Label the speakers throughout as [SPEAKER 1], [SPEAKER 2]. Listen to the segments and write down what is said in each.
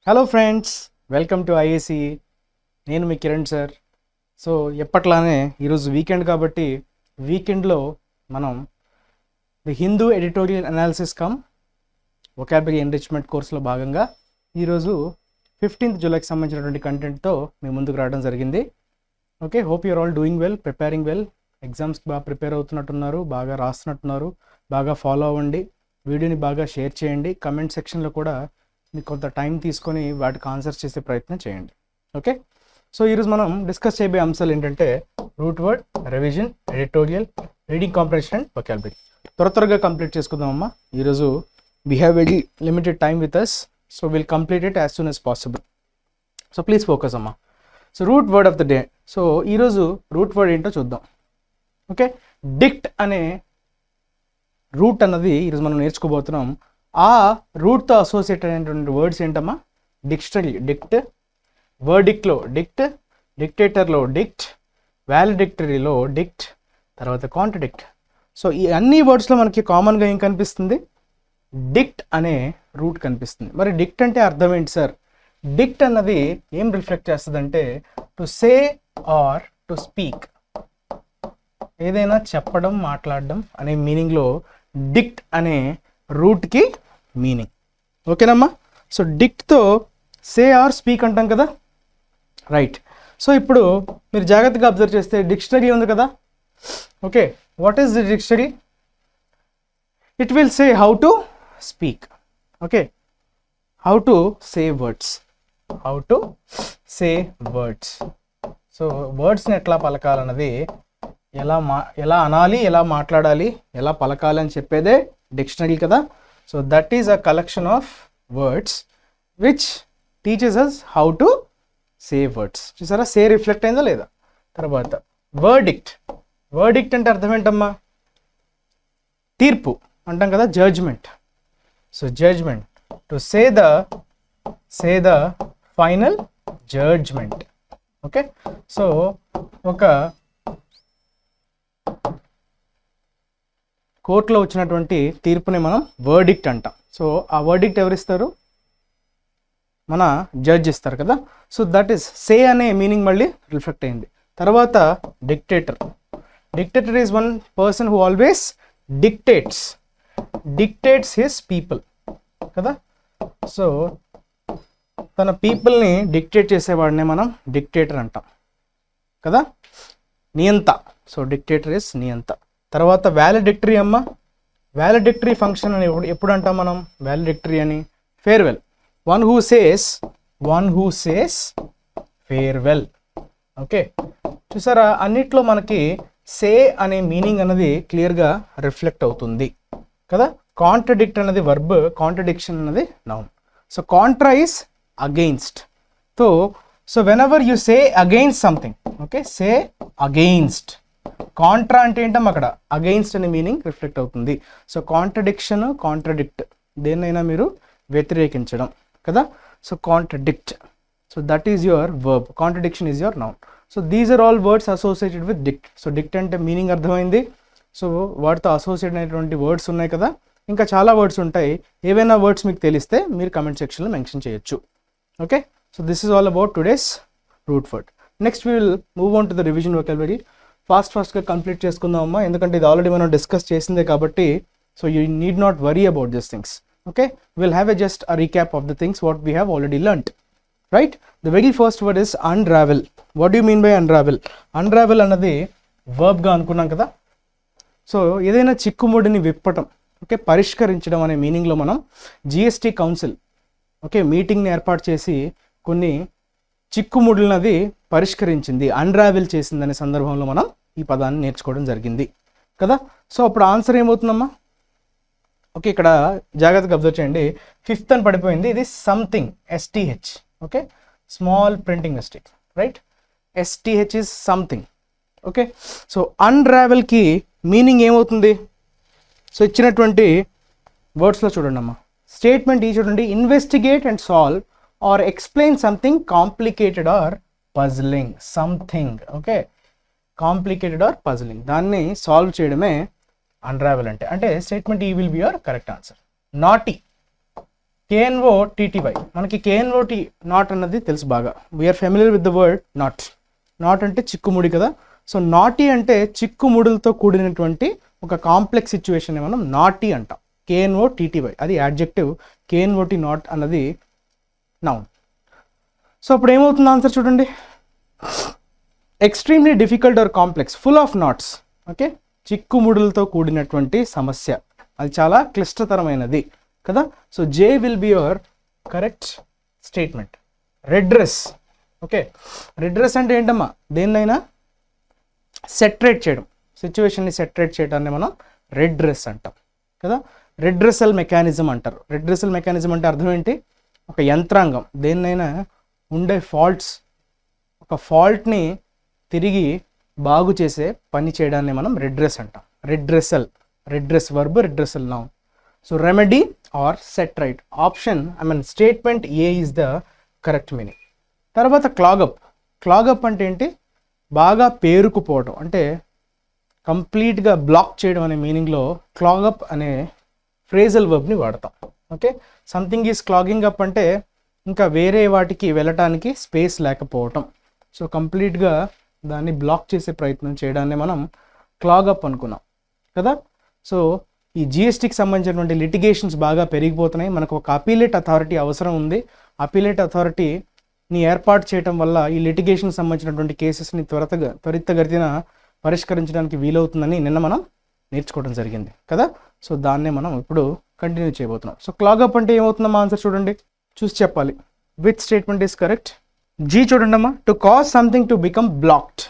[SPEAKER 1] Hello friends, welcome to IACE. నేను మీ Kiran sir. So ఎప్పట్లానే ఈరోజు weekend కాబట్టి వీకెండ్లో మనం the Hindu editorial analysis come vocabulary enrichment కోర్సులో భాగంగా ఈరోజు 15th జూలైకి సంబంధించినటువంటి కంటెంట్తో మీ ముందుకు రావడం జరిగింది. Okay, hope you're all doing well, preparing well. ఎగ్జామ్స్కి బాగా ప్రిపేర్ అవుతున్నట్టున్నారు, బాగా రాస్తున్నట్టున్నారు. బాగా ఫాలో అవ్వండి, వీడియోని బాగా షేర్ చేయండి. కమెంట్ సెక్షన్లో కూడా మీకు కొంత టైం తీసుకొని వాటికి ఆన్సర్స్ చేసే ప్రయత్నం చేయండి. ఓకే, సో ఈరోజు మనం డిస్కస్ చేయబోయే అంశాలు ఏంటంటే root word, revision, editorial, reading comprehension and vocabulary. త్వరగా కంప్లీట్ చేసుకుందామమ్మా. ఈరోజు we have very limited time with us, so will complete it as soon as possible. So please focus అమ్మా. So root word of the day. So ఈరోజు root word ఏంటో చూద్దాం. Okay, డిక్ట్ అనే route అన్నది ఈరోజు మనం నేర్చుకోబోతున్నాం. ఆ రూట్తో అసోసియేట్ అయినటువంటి వర్డ్స్ ఏంటమ్మా? డిక్షనరీ డిక్ట్, వర్డిక్ట్లో డిక్ట్, డిక్టేటర్లో డిక్ట్, వాలిడిక్టరీలో డిక్ట్, తర్వాత కాంట్రడిక్ట్. సో ఈ అన్ని వర్డ్స్లో మనకి కామన్గా ఏం కనిపిస్తుంది? డిక్ట్ అనే రూట్ కనిపిస్తుంది. మరి డిక్ట్ అంటే అర్థం ఏంటి సార్? డిక్ట్ అన్నది ఏం రిఫ్లెక్ట్ చేస్తుందంటే to say or to speak, ఏదైనా చెప్పడం, మాట్లాడడం అనే మీనింగ్లో డిక్ట్ అనే రూట్కి మీనింగ్. ఓకేనమ్మా. సో డిక్ట్తో సే ఆర్ స్పీక్ అంటాం కదా, రైట్. సో ఇప్పుడు మీరు జాగ్రత్తగా అబ్జర్వ్ చేస్తే డిక్షనరీ ఉంది కదా. Okay, what is the dictionary? It will say how to speak. Okay, how to say words, how to say words. So వర్డ్స్ని ఎట్లా పలకాలన్నది, ఎలా అనాలి, ఎలా మాట్లాడాలి, ఎలా పలకాలి అని చెప్పేదే డిక్షనరీ కదా. So that is a collection of words which teaches us how to say words. చూసారా, సే రిఫ్లెక్ట్ అయిందా లేదా? తర్వాత వర్డిక్ట్. వర్డిక్ట్ అంటే అర్థం ఏంటమ్మా? తీర్పు అంటాం కదా, judgment. So judgment, to say the final judgment. Okay, so ఒక కోర్టులో వచ్చినటువంటి తీర్పుని మనం వర్డిక్ట్ అంటాం. సో ఆ వర్డిక్ట్ ఎవరిస్తారు? మన జడ్జ్ ఇస్తారు కదా. సో దట్ ఈస్ సే అనే మీనింగ్ మళ్ళీ రిఫ్లెక్ట్ అయింది. తర్వాత dictator. Dictator is one person who always dictates his people కదా. సో తన పీపుల్ని డిక్టేట్ చేసేవాడినే మనం డిక్టేటర్ అంటాం కదా. నియంత. సో డిక్టేటర్ ఇస్ నియంత. తర్వాత వాలిడిక్టరీ అమ్మ. వాలిడిక్టరీ ఫంక్షన్ అని ఎప్పుడు అంటాం మనం? వాలిడిక్టరీ అని farewell. One who says farewell. Okay, చూసారా, అన్నిట్లో మనకి సే అనే మీనింగ్ అనేది క్లియర్గా రిఫ్లెక్ట్ అవుతుంది కదా. కాంట్రడిక్ట్ అనేది వర్బ్, కాంట్రడిక్షన్ అనేది noun. So contra is against. So whenever you say against something, okay, say against. Contra అంటే ఏంటమ్మా? అక్కడ అగెయిన్స్ట్ అనే మీనింగ్ రిఫ్లెక్ట్ అవుతుంది. సో కాంట్రడిక్షన్, కాంట్రడిక్ట్, దేన్నైనా మీరు వ్యతిరేకించడం కదా. So contradict, so that is your verb, contradiction is your noun. So these are all words associated with dict. So dict అంటే మీనింగ్ అర్థమైంది. సో వాటితో అసోసియేట్ అయినటువంటి వర్డ్స్ ఉన్నాయి కదా, ఇంకా చాలా వర్డ్స్ ఉంటాయి. ఏవైనా వర్డ్స్ మీకు తెలిస్తే మీరు కమెంట్ సెక్షన్లో మెన్షన్ చేయొచ్చు. Okay, so this is all about today's root word. Next we will move on to the revision vocabulary. ఫాస్ట్గా కంప్లీట్ చేసుకుందామమ్మా, ఎందుకంటే ఇది ఆల్రెడీ మనం డిస్కస్ చేసిందే కాబట్టి. So you need not worry about this things. Okay, will have just a recap of the things what we have already learned. Right, the very first word is unravel. What you mean by unravel? Unravel అన్నది వర్బ్గా అనుకున్నాం కదా. So ఏదైనా చిక్కుముడిని విప్పటం, okay, పరిష్కరించడం అనే మీనింగ్లో మనం GST council, okay, మీటింగ్ని ఏర్పాటు చేసి కొన్ని చిక్కుముడులనది పరిష్కరించింది, అన్రావెల్ చేసిందనే సందర్భంలో మనం ఈ పదాన్ని నేర్చుకోవడం జరిగింది కదా. సో అప్పుడు ఆన్సర్ ఏమవుతుందమ్మా? ఓకే, ఇక్కడ జాగ్రత్తగా అబ్జర్వ్ చేయండి. 5th అని పడిపోయింది, ఇది something, STH. Okay, small printing mistake, right. STH is something. Okay, so అన్రావెల్కి మీనింగ్ ఏమవుతుంది? సో ఇచ్చినటువంటి వర్డ్స్లో చూడండి అమ్మా, స్టేట్మెంట్ ఈ చూడండి, investigate and solve or explain something complicated or puzzling. Something, okay, complicated or puzzling, దాన్ని సాల్వ్ చేయడమే unravel అంటే. Statement E will be your correct answer. Knotty, K N O T T Y. మనకి కేఎన్ఓ నాట్ అన్నది తెలుసు బాగా, we are familiar with the word knot. Knot అంటే చిక్కుముడి కదా. సో నాటీ అంటే చిక్కుముడులతో కూడినటువంటి ఒక కాంప్లెక్స్ సిచ్యువేషన్ మనం నాటీ అంటాం. కేఎన్ఓ టీటీవై అది యాడ్జెక్టివ్, కేఎన్ఓటి నాట్ అన్నది నౌన్. సో అప్పుడు ఏమవుతుంది ఆన్సర్ చూడండి, extremely difficult or complex full of knots. Okay, చిక్కుముడులతో కూడినటువంటి సమస్య, అది చాలా క్లిష్టతరమైనది కదా. So J will be your correct statement. Redress. Okay, redress అంటే ఏంటమ్మా, దేన్నైనా సెటరేట్ చేయడం, సిచ్యువేషన్ని సెటరేట్ చేయడాన్ని మనం రెడ్రెస్ అంటాం కదా. రెడ్రెసల్ మెకానిజం అంటారు. రెడ్రెసల్ మెకానిజం అంటే అర్థం ఏంటి, ఒక యంత్రాంగం దేన్నైనా ఉండే ఫాల్ట్స్, ఒక ఫాల్ట్ని తిరిగి బాగు చేసే పని చేయడాన్ని మనం రెడ్రెస్ అంటాం. Redressal, redress verb, redressal noun. So remedy or set right. Option statement A is the correct meaning. తర్వాత క్లాగప్. క్లాగప్ అంటే ఏంటి, బాగా పేరుకుపోవడం, అంటే కంప్లీట్గా బ్లాక్ చేయడం అనే మీనింగ్లో క్లాగప్ అనే ఫ్రేజల్ వర్బ్ని వాడతాం. Okay, something is clogging up అంటే ఇంకా వేరే వాటికి వెళ్ళటానికి స్పేస్ లేకపోవటం. సో కంప్లీట్గా దాన్ని బ్లాక్ చేసే ప్రయత్నం చేయడాన్ని మనం క్లాగప్ అనుకున్నాం కదా. సో ఈ జిఎస్టీకి సంబంధించినటువంటి లిటిగేషన్స్ బాగా పెరిగిపోతున్నాయి. మనకు ఒక అపీలేట్ అథారిటీ అవసరం ఉంది. అపీలేట్ అథారిటీని ఏర్పాటు చేయడం వల్ల ఈ లిటిగేషన్కి సంబంధించినటువంటి కేసెస్ని త్వరితగతిన పరిష్కరించడానికి వీలవుతుందని నిన్న మనం నేర్చుకోవడం జరిగింది కదా. సో దాన్నే మనం ఇప్పుడు కంటిన్యూ చేయబోతున్నాం. సో క్లాగప్ అంటే ఏమవుతుందమ్మా, ఆన్సర్ చూడండి, చూసి చెప్పాలి. Which statement is correct? G చూడండి అమ్మా, to cause something to become blocked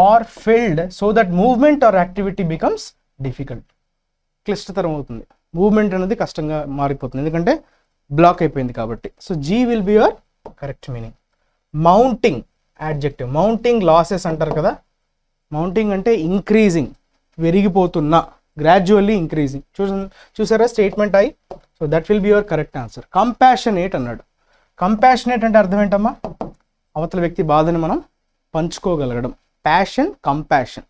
[SPEAKER 1] or filled so that movement or activity becomes difficult. క్లిష్టతరం అవుతుంది, మూవ్మెంట్ అనేది కష్టంగా మారిపోతుంది ఎందుకంటే బ్లాక్ అయిపోయింది కాబట్టి. So G will be your correct meaning. Mounting adjective. Mounting losses అంటారు కదా. మౌంటింగ్ అంటే ఇంక్రీజింగ్, పెరిగిపోతున్న, గ్రాడ్యువల్లీ ఇంక్రీజింగ్. చూసారా statement I. So that will be your correct answer. Compassionate అన్నాడు. కంపాషనేట్ అంటే అర్థం ఏంటమ్మా, అవతల వ్యక్తి బాధని మనం పంచుకోగలగడం. Passion, compassion.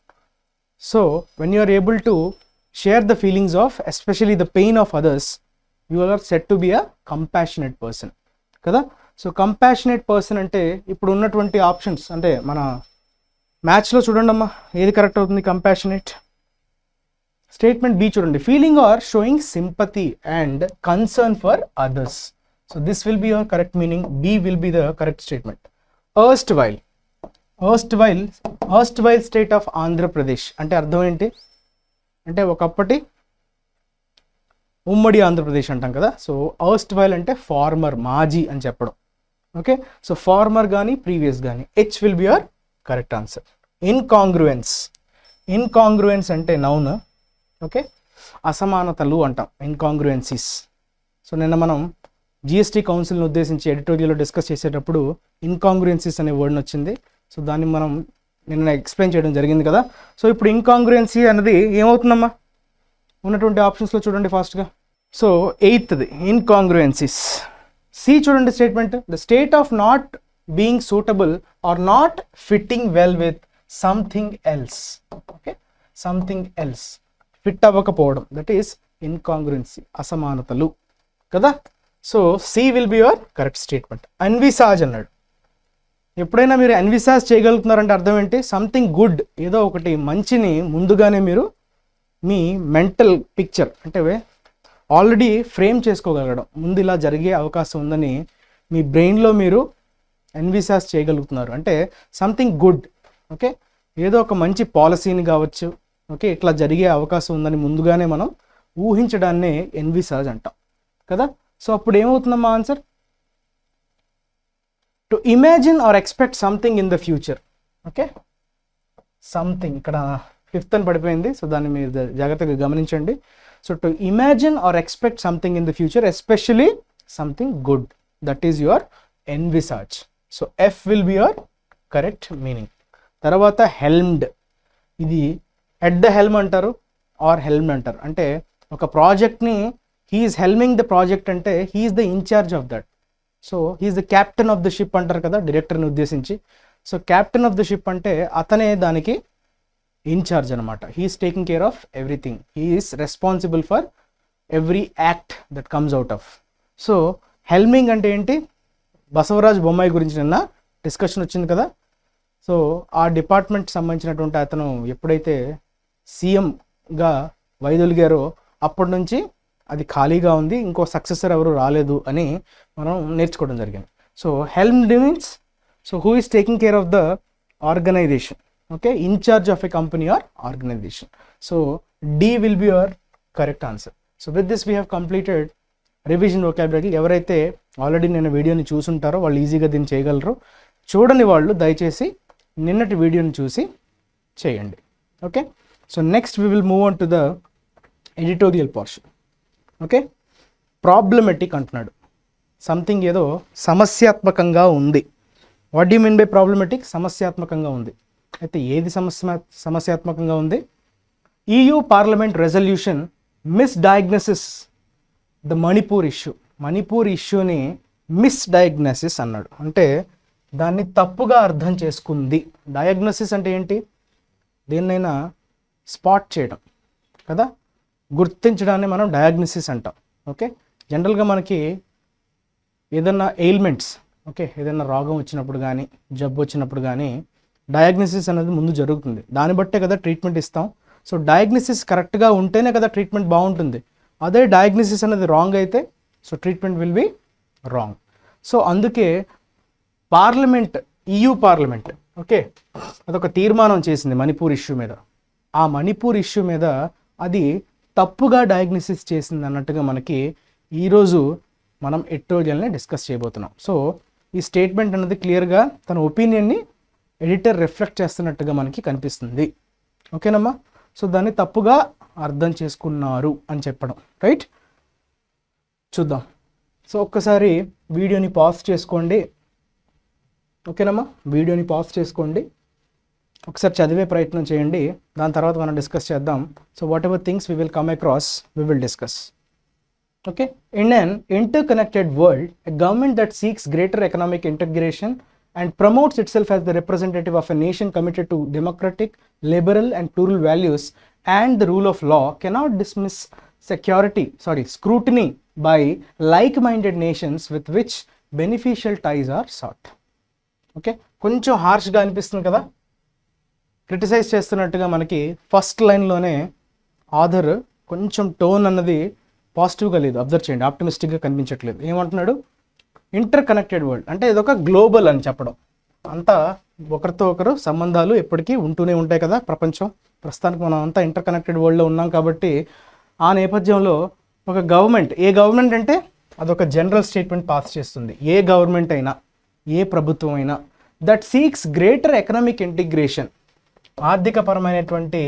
[SPEAKER 1] So when you are able to share the feelings of especially the pain of others, you are said to be a compassionate person కదా. సో కంపాషనేట్ పర్సన్ అంటే ఇప్పుడు ఉన్నటువంటి ఆప్షన్స్, అంటే మన మ్యాచ్లో చూడండి అమ్మా ఏది కరెక్ట్ అవుతుంది. కంపాషనేట్. స్టేట్మెంట్ బి చూడండి, feeling are showing sympathy and concern for others. So this will be your correct meaning. B will be the correct statement. ఎర్స్ట్ while. ఎర్స్ట్ while state of Andhra Pradesh అంటే అర్థం ఏంటి అంటే ఒకప్పటి ఉమ్మడి ఆంధ్రప్రదేశ్ అంటాం కదా. సో ఎర్స్ట్ వైల్ అంటే ఫార్మర్, మాజీ అని చెప్పడం. ఓకే, సో ఫార్మర్ కానీ ప్రీవియస్ కానీ. H will be your correct answer. ఇన్కాంగ్రుయెన్స్. ఇన్కాంగ్రుయెన్స్ అంటే నౌన్. ఓకే, అసమానతలు అంటాం, ఇన్కాంగ్రుయెన్సీస్. సో నిన్న మనం జిఎస్టీ కౌన్సిల్ని ఉద్దేశించి ఎడిటోరియల్లో డిస్కస్ చేసేటప్పుడు ఇన్కాంగ్రుయెన్సీస్ అనే వర్డ్ని వచ్చింది. సో దాన్ని మనం నిన్న ఎక్స్ప్లెయిన్ చేయడం జరిగింది కదా. సో ఇప్పుడు ఇన్కాంగ్రుయెన్సీ అనేది ఏమవుతుందమ్మా, ఉన్నటువంటి ఆప్షన్స్లో చూడండి ఫాస్ట్గా. సో ఎయిత్ది ఇన్కాంగ్రుయెన్సీస్. సి చూడండి statement, the state of not being suitable or not fitting well with something else. Okay, something else, fit అవ్వకపోవడం, దట్ ఈస్ ఇన్కాంగ్రుయెన్సీ, అసమానతలు కదా. So C will be your correct statement. Envisage అన్నాడు. ఎప్పుడైనా మీరు అన్విసాజ్ చేయగలుగుతున్నారంటే అర్థం ఏంటి, something good, ఏదో ఒకటి మంచిని ముందుగానే మీరు మీ మెంటల్ పిక్చర్ అంటే ఆల్రెడీ ఫ్రేమ్ చేసుకోగలగడం, ముందు ఇలా జరిగే అవకాశం ఉందని మీ బ్రెయిన్లో మీరు ఎన్విసాజ్ చేయగలుగుతున్నారు అంటే సంథింగ్ గుడ్. ఓకే, ఏదో ఒక మంచి పాలసీని కావచ్చు, ఓకే ఇట్లా జరిగే అవకాశం ఉందని ముందుగానే మనం ఊహించడాన్నే ఎన్విసాజ్ అంటాం కదా. సో అప్పుడు ఏమవుతుందమ్మా answer, to imagine or expect something in the future. Okay, something ఇక్కడ ఫిఫ్త్ అని పడిపోయింది, సో దాన్ని మీరు జాగ్రత్తగా గమనించండి. So to imagine or expect something in the future, especially something good, that is your envisage. So F will be your correct meaning. తర్వాత helmed, ఇది at the helm అంటారు ఆర్ హెల్మ్డ్ అంటారు. అంటే ఒక ప్రాజెక్ట్ని హీఈస్ హెల్మింగ్ ద ప్రాజెక్ట్ అంటే he's the incharge of that. So he's the captain of the ship అంటారు కదా డైరెక్టర్ని ఉద్దేశించి. So captain of the ship అంటే అతనే దానికి ఇన్ఛార్జ్ అనమాట. He's taking care of everything, he's responsible for every act that comes out of. So helming అంటే ఏంటి? బసవరాజ్ బొమ్మాయి గురించి నిన్న డిస్కషన్ వచ్చింది కదా. సో ఆ డిపార్ట్మెంట్ సంబంధించినటువంటి అతను ఎప్పుడైతే సీఎంగా వైదొలిగారో అప్పటి నుంచి అది ఖాళీగా ఉంది, ఇంకో సక్సెసర్ ఎవరు రాలేదు అని మనం నేర్చుకోవడం జరిగింది. So helmed means so who is taking care of the organisation, okay, incharge of a company or organisation. So D will be your correct answer. So with this we have completed revision vocabulary. ఎవరైతే already నేను వీడియోని చూసుంటారో వాళ్ళు ఈజీగా దీన్ని చేయగలరు. చూడని వాళ్ళు దయచేసి నిన్నటి వీడియోని చూసి చేయండి. Okay, so next we will move on to the editorial portion. Okay, problematic అంటున్నాడు, సంథింగ్ ఏదో సమస్యాత్మకంగా ఉంది. What do mean by problematic? సమస్యాత్మకంగా ఉంది. అయితే ఏది సమస్యాత్మకంగా ఉంది? EU parliament resolution misdiagnosis the Manipur issue. Manipur ఇష్యూని మిస్డయాగ్నోసిస్ అన్నాడు, అంటే దాన్ని తప్పుగా అర్థం చేసుకుంది. డయాగ్నోసిస్ అంటే ఏంటి? దేన్నైనా స్పాట్ చేయడం కదా, గుర్తించడాన్ని మనం డయాగ్నోసిస్ అంటాం. ఓకే, జనరల్గా మనకి ఏదన్నా ఎయిల్మెంట్స్, ఓకే, ఏదైనా రోగం వచ్చినప్పుడు కానీ జబ్బు వచ్చినప్పుడు కానీ డయాగ్నోసిస్ అనేది ముందు జరుగుతుంది. దాన్ని బట్టే కదా ట్రీట్మెంట్ ఇస్తాం. సో డయాగ్నోసిస్ కరెక్ట్గా ఉంటేనే కదా ట్రీట్మెంట్ బాగుంటుంది. అదే డయాగ్నోసిస్ అనేది రాంగ్ అయితే so treatment will be wrong. So అందుకే పార్లమెంట్, EU పార్లమెంట్, ఓకే, అదొక తీర్మానం చేసింది మణిపూర్ ఇష్యూ మీద. ఆ మణిపూర్ ఇష్యూ మీద అది తప్పుగా డయాగ్నోసిస్ చేసింది అన్నట్టుగా మనకి ఈరోజు మనం ఎడిటోరియల్ని డిస్కస్ చేయబోతున్నాం. సో ఈ స్టేట్మెంట్ అనేది క్లియర్గా తన ఒపీనియన్ని ఎడిటర్ రిఫ్లెక్ట్ చేస్తున్నట్టుగా మనకి కనిపిస్తుంది. ఓకేనమ్మా, సో దాన్ని తప్పుగా అర్థం చేసుకున్నారు అని చెప్పడం, రైట్? చూద్దాం. సో ఒక్కసారి వీడియోని పాజ్ చేసుకోండి. ఓకేనమ్మా, వీడియోని పాజ్ చేసుకోండి, ఒకసారి చదివే ప్రయత్నం చేయండి. దాని తర్వాత మనం డిస్కస్ చేద్దాం. So what ever things we will come across we will discuss. Okay, in an interconnected world, a government that seeks greater economic integration and promotes itself as the representative of a nation committed to democratic, liberal and plural values and the rule of law cannot dismiss scrutiny by like-minded nations with which beneficial ties are sought. Okay, కొంచెం హార్ష్గా అనిపిస్తుంది కదా, criticise చేస్తున్నట్టుగా మనకి first లైన్లోనే author కొంచెం tone అన్నది పాజిటివ్గా లేదు. అబ్జర్వ్ చేయండి, ఆప్టిమిస్టిక్గా కనిపించట్లేదు. ఏమంటున్నాడు? ఇంటర్ కనెక్టెడ్ వరల్డ్ అంటే ఇదొక గ్లోబల్ అని చెప్పడం. అంతా ఒకరితో ఒకరు సంబంధాలు ఎప్పటికీ ఉంటూనే ఉంటాయి కదా ప్రపంచం. ప్రస్తుతానికి మనం అంతా ఇంటర్ కనెక్టెడ్ వరల్డ్లో ఉన్నాం కాబట్టి ఆ నేపథ్యంలో ఒక గవర్నమెంట్, ఏ గవర్నమెంట్ అంటే అదొక జనరల్ స్టేట్మెంట్ పాస్ చేస్తుంది. ఏ గవర్నమెంట్ అయినా, ఏ ప్రభుత్వం అయినా, that seeks greater economic integration, ఆర్థికపరమైనటువంటి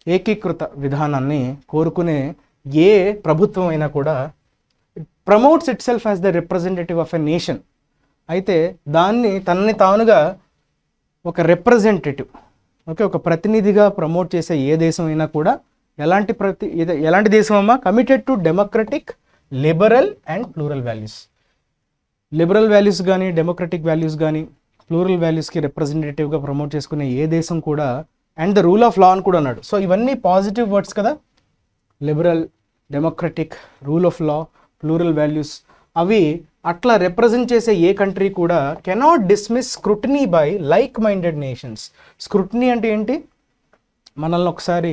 [SPEAKER 1] ఏకీకృత విధానాన్ని కోరుకునే ఏ ప్రభుత్వం అయినా కూడా promotes it self as the representative of a nation, అయితే దాన్ని తనని తానుగా ఒక రిప్రజెంటేటివ్, ఓకే, ఒక ప్రతినిధిగా ప్రమోట్ చేసే ఏ దేశం అయినా కూడా ఎలాంటి దేశం అమ్మా? Committed to democratic, liberal and plural values. Liberal values కానీ, డెమోక్రటిక్ వాల్యూస్ కానీ, ప్లూరల్ వాల్యూస్కి రిప్రజెంటేటివ్గా ప్రమోట్ చేసుకునే ఏ దేశం కూడా, and the rule of law అని కూడా అన్నాడు. సో ఇవన్నీ పాజిటివ్ వర్డ్స్ కదా, liberal, democratic, rule of law, plural values. అవి అట్లా రిప్రజెంట్ చేసే ఏ కంట్రీ కూడా cannot dismiss scrutiny by like minded nations. Scrutiny అంటే ఏంటి? మనల్ని ఒకసారి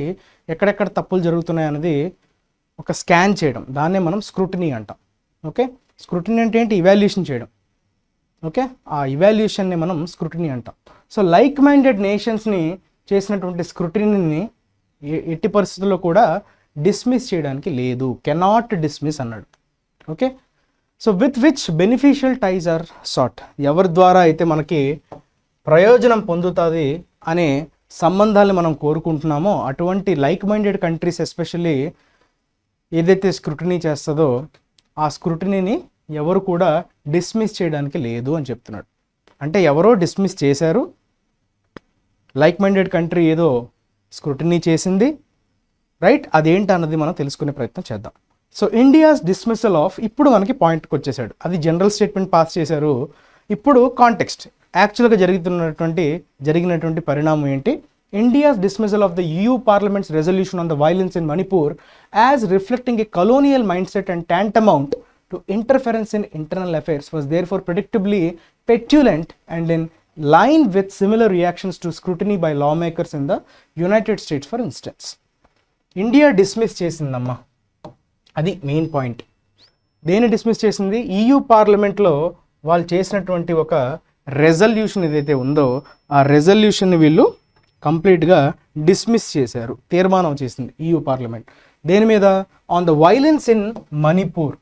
[SPEAKER 1] ఎక్కడెక్కడ తప్పులు జరుగుతున్నాయి అనేది ఒక స్కాన్ చేయడం, దాన్నే మనం స్క్రూటినీ అంటాం. ఓకే, స్క్రూటినీ అంటే ఏంటి? ఇవాల్యుయేషన్ చేయడం. ఓకే, ఆ ఇవాల్యుయేషన్ని మనం స్క్రూటినీ అంటాం. సో లైక్ మైండెడ్ నేషన్స్ని చేసినటువంటి స్క్రూటినీని ఎట్టి పరిస్థితుల్లో కూడా డిస్మిస్ చేయడానికి లేదు, కెనాట్ డిస్మిస్ అన్నాడు. Okay, so with which beneficial ties are sought, ఎవరి ద్వారా అయితే మనకి ప్రయోజనం పొందుతుంది అనే సంబంధాలను మనం కోరుకుంటున్నామో అటువంటి లైక్ మైండెడ్ కంట్రీస్ ఎస్పెషల్లీ ఏదైతే స్క్రూటినీ చేస్తుందో ఆ స్క్రూటినీని ఎవరు కూడా డిస్మిస్ చేయడానికి లేదు అని చెప్తున్నాడు. అంటే ఎవరో డిస్మిస్ చేశారు, లైక్ మైండెడ్ కంట్రీ ఏదో స్క్రూటినీ చేసింది, రైట్? అదేంటి అన్నది మనం తెలుసుకునే ప్రయత్నం చేద్దాం. సో ఇండియాస్ డిస్మిసల్ ఆఫ్, ఇప్పుడు మనకి పాయింట్కి వచ్చేసాడు. అది జనరల్ స్టేట్మెంట్ పాస్ చేశారు. ఇప్పుడు కాంటెక్స్ట్, యాక్చువల్గా జరిగినటువంటి పరిణామం ఏంటి? India's dismissal of the EU parliaments resolution on the violence in Manipur as reflecting A colonial mind set and tantamount to interference in internal affairs was therefore predictably petulant and in line with similar reactions to scrutiny by lawmakers in the United States, for instance. India dismiss చేసిందమ్మా, అది main point. దేన్ని dismiss చేసింది? EU పార్లమెంట్లో వాళ్ళు చేసినటువంటి ఒక resolution ఏదైతే ఉందో ఆ రెజల్యూషన్ని వీళ్ళు కంప్లీట్గా డిస్మిస్ చేశారు, తీర్మానం చేసింది EU పార్లమెంట్. దేని మీద? On the violence in Manipur.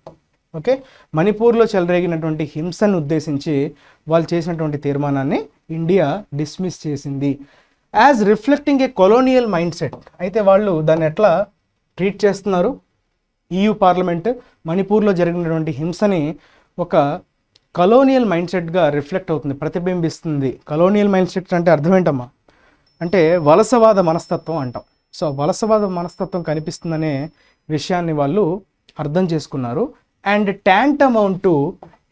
[SPEAKER 1] Okay, మణిపూర్లో చెలరేగినటువంటి హింసను ఉద్దేశించి వాళ్ళు చేసినటువంటి తీర్మానాన్ని ఇండియా డిస్మిస్ చేసింది యాజ్ రిఫ్లెక్టింగ్ ఏ కొలోనియల్ మైండ్ సెట్. అయితే వాళ్ళు దాన్ని ఎట్లా ట్రీట్ చేస్తున్నారు? EU పార్లమెంట్ మణిపూర్లో జరిగినటువంటి హింసని ఒక కలోనియల్ మైండ్ సెట్గా రిఫ్లెక్ట్ అవుతుంది, ప్రతిబింబిస్తుంది. కలోనియల్ మైండ్ సెట్ అంటే అర్థం ఏంటమ్మా? అంటే వలసవాద మనస్తత్వం అంటాం. సో వలసవాద మనస్తత్వం కనిపిస్తుందనే విషయాన్ని వాళ్ళు అర్థం చేసుకున్నారు. And tantamount to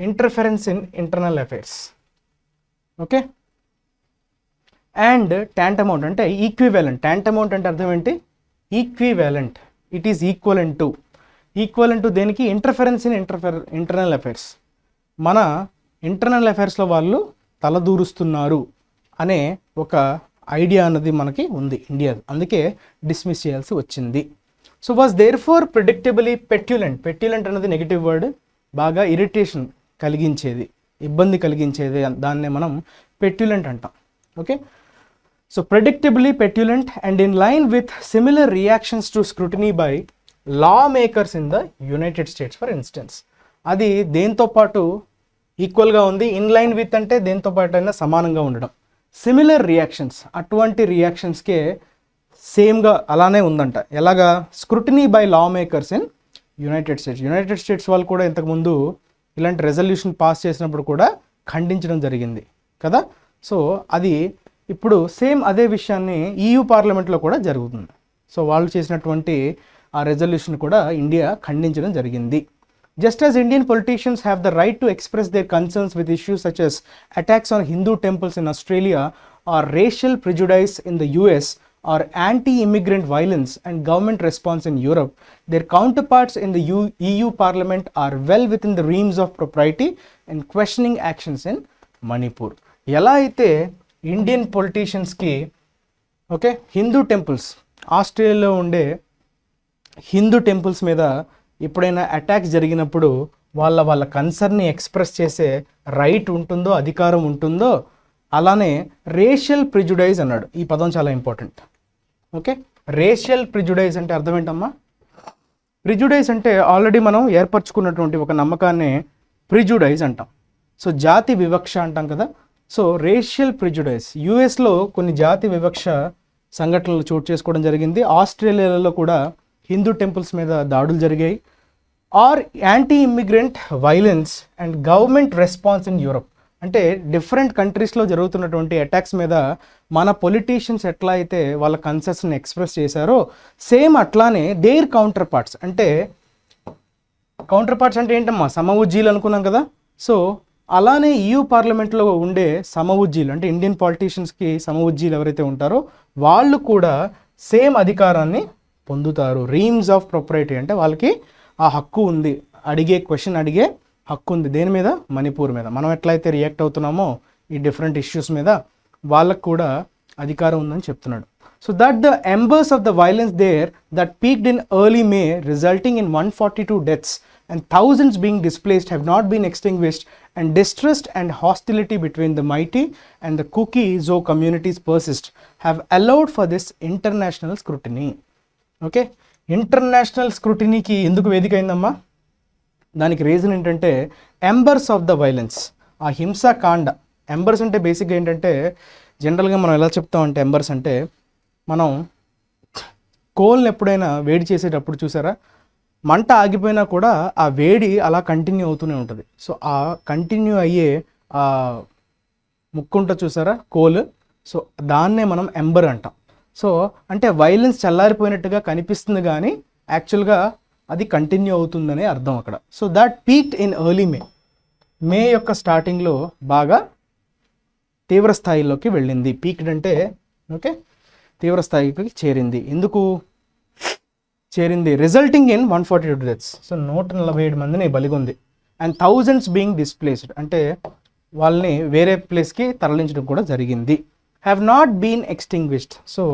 [SPEAKER 1] interference in internal affairs. Okay, and tantamount అంటే ఈక్వివాలెంట్. ట్యాంటమౌంట్ అంటే అర్థం ఏంటి? Equivalent. It is equivalent to దేనికి? Interference in internal affairs. మన ఇంటర్నల్ అఫైర్స్లో వాళ్ళు తలదూరుస్తున్నారు అనే ఒక ఐడియా అన్నది మనకి ఉంది ఇండియా, అందుకే డిస్మిస్ చేయాల్సి వచ్చింది. So was therefore predictably petulant. Petulant అనేది నెగిటివ్ వర్డ్, బాగా ఇరిటేషన్ కలిగించేది, ఇబ్బంది కలిగించేది, దాన్నే మనం పెట్యులెంట్ అంటాం. Okay, so predictably petulant and in line with similar reactions to scrutiny by law makers in the United States, for instance. అది దేంతో పాటు ఈక్వల్గా ఉంది? ఇన్ లైన్ విత్ అంటే దేంతో పాటు అయినా సమానంగా ఉండడం. సిమిలర్ రియాక్షన్స్, అటువంటి రియాక్షన్స్కే సేమ్గా అలానే ఉందంట. ఎలాగా? Scrutiny by law makers in United states. United states వాళ్ళు కూడా ఇంతకుముందు ఇలాంటి రెజల్యూషన్ పాస్ చేసినప్పుడు కూడా ఖండించడం జరిగింది కదా. సో అది ఇప్పుడు సేమ్ అదే విషయాన్ని EU పార్లమెంట్లో కూడా జరుగుతుంది. సో వాళ్ళు చేసినటువంటి ఆ రెజల్యూషన్ కూడా ఇండియా ఖండించడం జరిగింది. Just as Indian politicians have the right to express their concerns with issues such as attacks on Hindu temples in Australia or racial prejudice in the US or anti-immigrant violence and government response in Europe, their counterparts in the EU Parliament are well within the realms of propriety in questioning actions in Manipur. ఎలా అయితే Indian పొలిటీషియన్స్కి okay Hindu temples, ఆస్ట్రేలియాలో ఉండే Hindu temples మీద ఎప్పుడైనా attacks జరిగినప్పుడు వాళ్ళ కన్సర్న్ని express చేసే right ఉంటుందో, అధికారం ఉంటుందో, అలానే రేషియల్ ప్రిజుడైజ్ అన్నాడు. ఈ పదం చాలా ఇంపార్టెంట్. ఓకే, రేషియల్ ప్రిజుడైజ్ అంటే అర్థం ఏంటమ్మా? ప్రిజుడైజ్ అంటే ఆల్రెడీ మనం ఏర్పరచుకున్నటువంటి ఒక నమ్మకాన్ని ప్రిజుడైజ్ అంటాం. సో జాతి వివక్ష అంటాం కదా. సో రేషియల్ ప్రిజుడైజ్ యుఎస్లో కొన్ని జాతి వివక్ష సంఘటనలు చోటు చేసుకోవడం జరిగింది. ఆస్ట్రేలియాలో కూడా హిందూ టెంపుల్స్ మీద దాడులు జరిగాయి. Or anti immigrant violence and government response in Europe అంటే డిఫరెంట్ కంట్రీస్లో జరుగుతున్నటువంటి అటాక్స్ మీద మన పొలిటీషియన్స్ ఎట్లా అయితే వాళ్ళ కన్సర్న్స్ని ఎక్స్ప్రెస్ చేశారో సేమ్ అట్లానే దేర్ కౌంటర్ పార్ట్స్ అంటే ఏంటమ్మా? సమవుజ్జీలు అనుకున్నాం కదా. సో అలానే EU పార్లమెంట్లో ఉండే సమవుజ్జీలు అంటే ఇండియన్ పొలిటీషియన్స్కి సమవుజ్జీలు ఎవరైతే ఉంటారో వాళ్ళు కూడా సేమ్ అధికారాన్ని పొందుతారు. రీమ్స్ ఆఫ్ ప్రొపరైటీ అంటే వాళ్ళకి ఆ హక్కు ఉంది, క్వశ్చన్ అడిగే హక్కు ఉంది. దేని మీద? మణిపూర్ మీద. మనం ఎట్లయితే రియాక్ట్ అవుతున్నామో ఈ డిఫరెంట్ ఇష్యూస్ మీద వాళ్ళకు కూడా అధికారం ఉందని చెప్తున్నాడు. So that the embers of the violence there that peaked in early May resulting in 142 deaths and thousands being displaced have not been extinguished and distrust and hostility between the mighty and the Kuki-Zo communities persist have allowed for this international scrutiny. Okay, international స్క్రూటినీకి ఎందుకు వేదిక అయిందమ్మా? దానికి reason ఏంటంటే embers of the violence, ఆ హింసాకాండ. Embers అంటే బేసిక్గా ఏంటంటే జనరల్గా మనం ఎలా చెప్తామంటే ఎంబర్స్ అంటే మనం కోల్ని ఎప్పుడైనా వేడి చేసేటప్పుడు చూసారా, మంట ఆగిపోయినా కూడా ఆ వేడి అలా కంటిన్యూ అవుతూనే ఉంటుంది. సో ఆ కంటిన్యూ అయ్యే ఆ ముక్కుంట చూసారా కోల్, సో దాన్నే మనం ఎంబర్ అంటాం. సో అంటే వైలెన్స్ చల్లారిపోయినట్టుగా కనిపిస్తుంది కానీ యాక్చువల్గా అది కంటిన్యూ అవుతుందనే అర్థం అక్కడ. So that peaked in early May యొక్క స్టార్టింగ్లో బాగా తీవ్ర స్థాయిలోకి వెళ్ళింది. పీక్డ్ అంటే ఓకే తీవ్ర స్థాయికి చేరింది. ఎందుకు? చేరింది, రిజల్టింగ్ ఇన్ 142 డెత్స్. సో 147 మందిని బలిగొంది. అండ్ థౌజండ్స్ బీయింగ్ డిస్ప్లేస్డ్, అంటే వాళ్ళని వేరే ప్లేస్కి తరలించడం కూడా జరిగింది. Have not been extinguished, so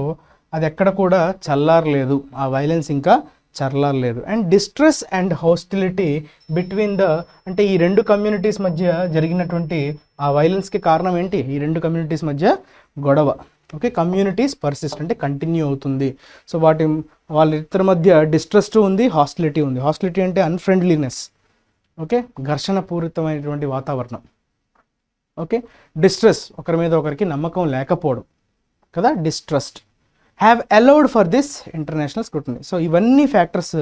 [SPEAKER 1] అది ఎక్కడ కూడా చల్లారలేదు, ఆ వైలెన్స్ ఇంకా చల్లారలేదు. And distress and hostility between the, అంటే ఈ రెండు కమ్యూనిటీస్ మధ్య జరిగినటువంటి ఆ వైలెన్స్కి కారణం ఏంటి? ఈ రెండు కమ్యూనిటీస్ మధ్య గొడవ. ఓకే, కమ్యూనిటీస్ పర్సిస్ట్ అంటే కంటిన్యూ అవుతుంది. సో వాళ్ళిద్దరి మధ్య డిస్ట్రెస్ ఉంది, హాస్టిలిటీ ఉంది. హాస్టిలిటీ అంటే అన్ఫ్రెండ్లీనెస్, ఓకే, ఘర్షణ పూరితమైనటువంటి వాతావరణం. ఓకే, డిస్ట్రెస్ ఒకరి మీద ఒకరికి నమ్మకం లేకపోవడం కదా, distrust. Have allowed for this international scrutiny. So ఇవన్నీ ఫ్యాక్టర్స్